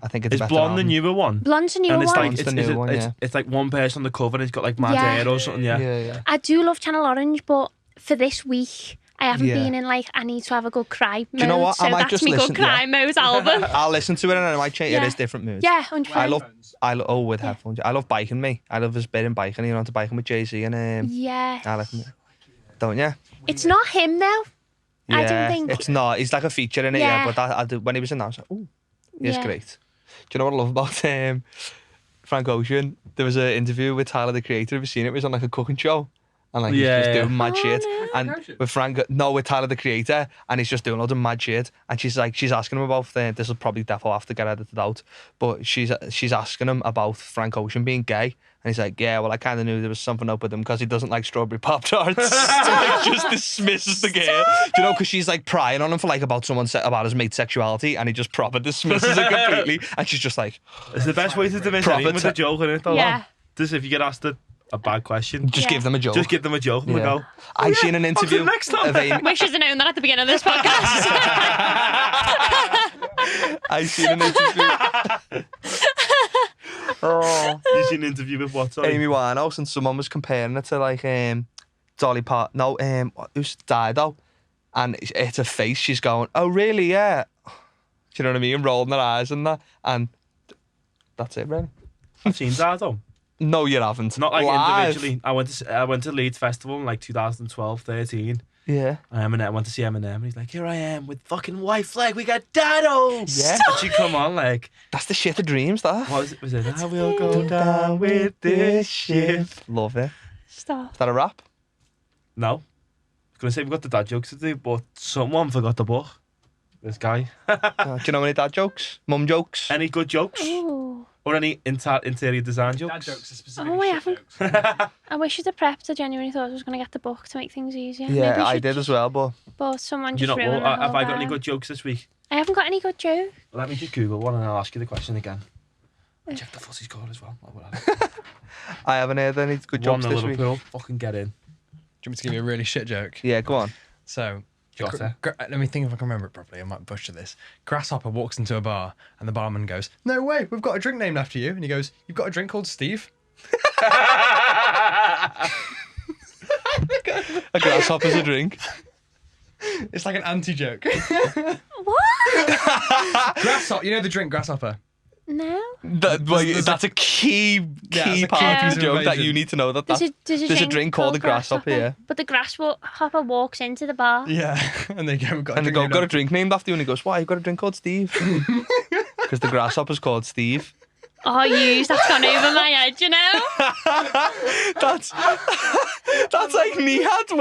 I think it's a Is better Blonde the album. newer one? Blonde's a new And it's one. like Blonde's it's, the is new it- one, it's, yeah. it's like one person on the cover and he's got like mad Yeah. hair or something. Yeah. Yeah. I do love Channel Orange, but for this week, I haven't Yeah. been in like I need to have a good cry mode. you know what? So I might that's just me good listen- cry mode album. I'll listen to it and I might change. It Yeah. is different moods. Yeah, 100%. With headphones. I love biking. I love his bit in biking. You're on to biking with Jay-Z and Yeah. Alex. Don't you? It's not him though. I don't think. it's not. He's like a feature in it. Yeah. Yeah, but I do, when he was in that, I was like, oh, he's Yeah. great. Do you know what I love about Frank Ocean? There was an interview with Tyler the Creator. Have you seen it? It was on like a cooking show. And like he's just doing mad Oh, shit. no. And Ocean? with Tyler the Creator, and he's just doing loads of mad shit. And she's asking him about this will probably definitely have to get edited out. But she's asking him about Frank Ocean being gay. And he's like, yeah, well, I kind of knew there was something up with him because he doesn't like strawberry Pop-Tarts. So he just dismisses the girl. Do you know, because she's like prying on him for like about about his mate's sexuality, and he just proper dismisses it completely. And she's just like, It's the best way to dismiss Proper anything with a joke in it, though. Yeah. Just if you get asked a bad question, just Yeah. give them a joke. just give them a joke and they Yeah. go, I seen an interview on to the next one. of Amy. Wish you'd known that at the beginning of this podcast. I seen an interview. Oh. you seen an interview with what? Sorry? Amy Winehouse, and someone was comparing it to like Dolly Parton. No, who's Dido, and it's her face. She's going, "Oh, really? Yeah." Do you know what I mean? Rolling her eyes and that, and that's it, really. I've seen that, though. No, you haven't. Not like Live. individually. I went to Leeds Festival in like 2012, 13. Yeah. And I went to see Eminem, and he's like, "Here I am with fucking white flag. We got Dido." Yeah. And she come on like, That's the shit of dreams, that. what was it? Was it? I will go down with this shit. Love it. Stop. Is that a rap? No, I was gonna say we've got the dad jokes to do, but someone forgot the book. This guy. Do you know any dad jokes? Mum jokes? Any good jokes Ooh. or any interior design Dad jokes? jokes are specifically Oh, I shit haven't. jokes. I wish you'd have prepped. I genuinely thought I was going to get the book to make things easier. Maybe Yeah, I I should did as well, but But someone Do you just know? ruined Well, my have whole I got any vibe. good jokes this week? I haven't got any good joke. Let me just Google one and I'll ask you the question again. Check the fussy score as well. I haven't heard any good jokes 1-0 this week. Liverpool. Fucking get in. Do you want me to give you a really shit joke? Yeah, go on. So, Jota. let me think if I can remember it properly. I might butcher this. Grasshopper walks into a bar and the barman goes, "No way, we've got a drink named after you." And he goes, "You've got a drink called Steve?" A grasshopper's a drink. It's like an anti-joke. What? Grasshopper, you know the drink Grasshopper? No. That's a key that's a part key of piece the of joke that information. you need to know that There's there's a drink called the grasshopper, yeah. But the grasshopper walks into the bar. Yeah. And they go, "We've got a And they drink go, named got a after drink named after you, and he goes, "Why? You got a drink called Steve?" Because the grasshopper's called Steve. Oh, that's gone over my head, you know? That's like Nihad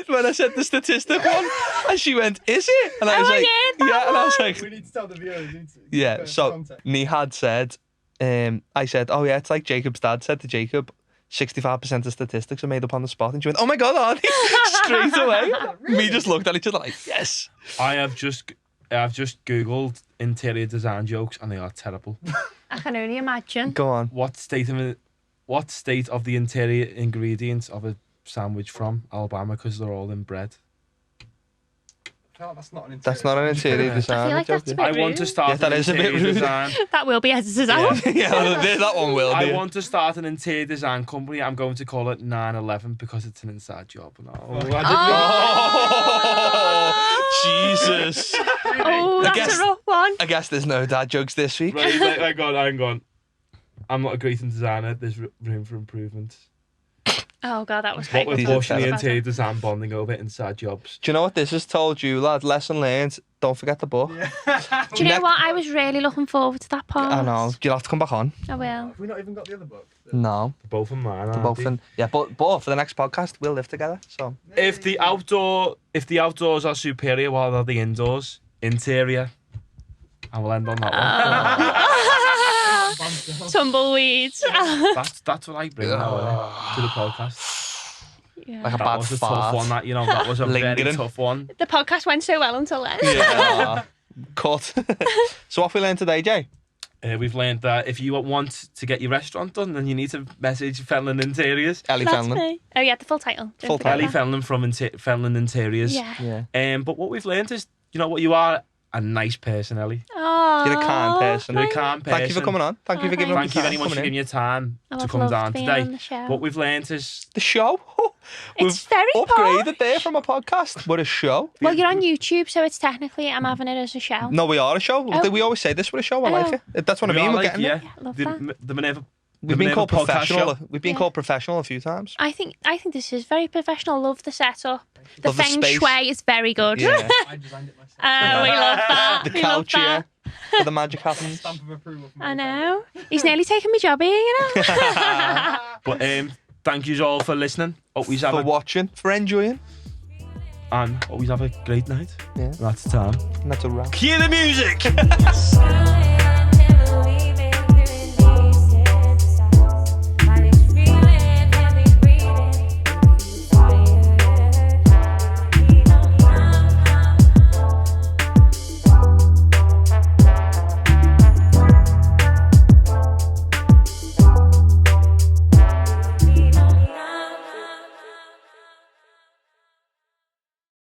when I said the statistic one, and she went, "Is it?" And I was Oh, like, yeah, that "Yeah," and I was We like, need to tell the viewers. we need to- "Yeah." for So context. Nihad said, I said, "Oh yeah, it's like Jacob's dad said to Jacob." 65% of statistics are made up on the spot, and she went, "Oh my god, are they?" Straight away. Me just looked at each other like, "Yes." I've just Googled interior design jokes and they are terrible. I can only imagine. Go on. What state of the interior ingredients of a sandwich from Alabama? Because they're all in bread. I feel like that's not an That's not an interior design. like joke, that's a yeah. bit I want to rude. start Yeah, that an is a bit interior rude. design. That will be edited out. Yeah, that one will I be. want to start an interior design company. I'm going to call it 9/11 because it's an inside job. No, I didn't Oh, Jesus. Oh, that's guess- a rough one. I guess there's no dad jokes this week. Right, hang on. I'm not a great designer. There's room for improvement. Oh, God, that was What quite with These good. are pushing the terrible. interior design bonding over inside jobs. Do you know what this has told you, lad? Lesson learned. Don't forget the book. Do you know what? I was really looking forward to that part. I know. You'll have to come back on. I will. Have we not even got the other book? No. Both of mine. They're aren't both they? in. Yeah, but for the next podcast, we'll live together. So If the outdoors are superior while they're the indoors, interior. And we'll end on that Tumbleweeds. one. That's what I bring now, to the podcast. Yeah. like a That bad was a fart. tough one. That was a very Lingering. tough one. The podcast went so well until then. Yeah. Cut. So what have we learned today, Jay? We've learned that if you want to get your restaurant done, then you need to message Felon Interiors. Ellie That's Fenlon. me. Oh, yeah, the full title. Don't Full forget Ellie that. Felon from Felon Interiors. Yeah. Yeah. But what we've learned is, you know what, you are a nice person, Ellie. Oh, You're a kind person. You're a kind person. Thank you for coming on. Thank you for giving Thank up you your very time much for coming giving in. your time I to would come love down being today. on the show. What we've learned is The show. It's very upgraded posh. there from a podcast. We're a show. Well, you're on YouTube, so it's technically I'm having it as a show. No, we are a show. Oh. We always say this. We're a show. I Oh. like it. That's what I we mean. are We're like, getting yeah, it. I love the Minerva. We've been called podcast professional. show. We've been Yeah. called professional a few times. I think this is very professional. Love the setup. The Love the Feng space. Shui is very good. Yeah. I designed it myself. We love that. The we love couch, yeah. that. Where the magic happens. Stamp of approval from I my know. He's nearly taken my job here, you know. But thank you all for listening. Always have For a, watching, for enjoying. and always have a great night. Yeah. That's the time. And that's a wrap. Cue the music. Sky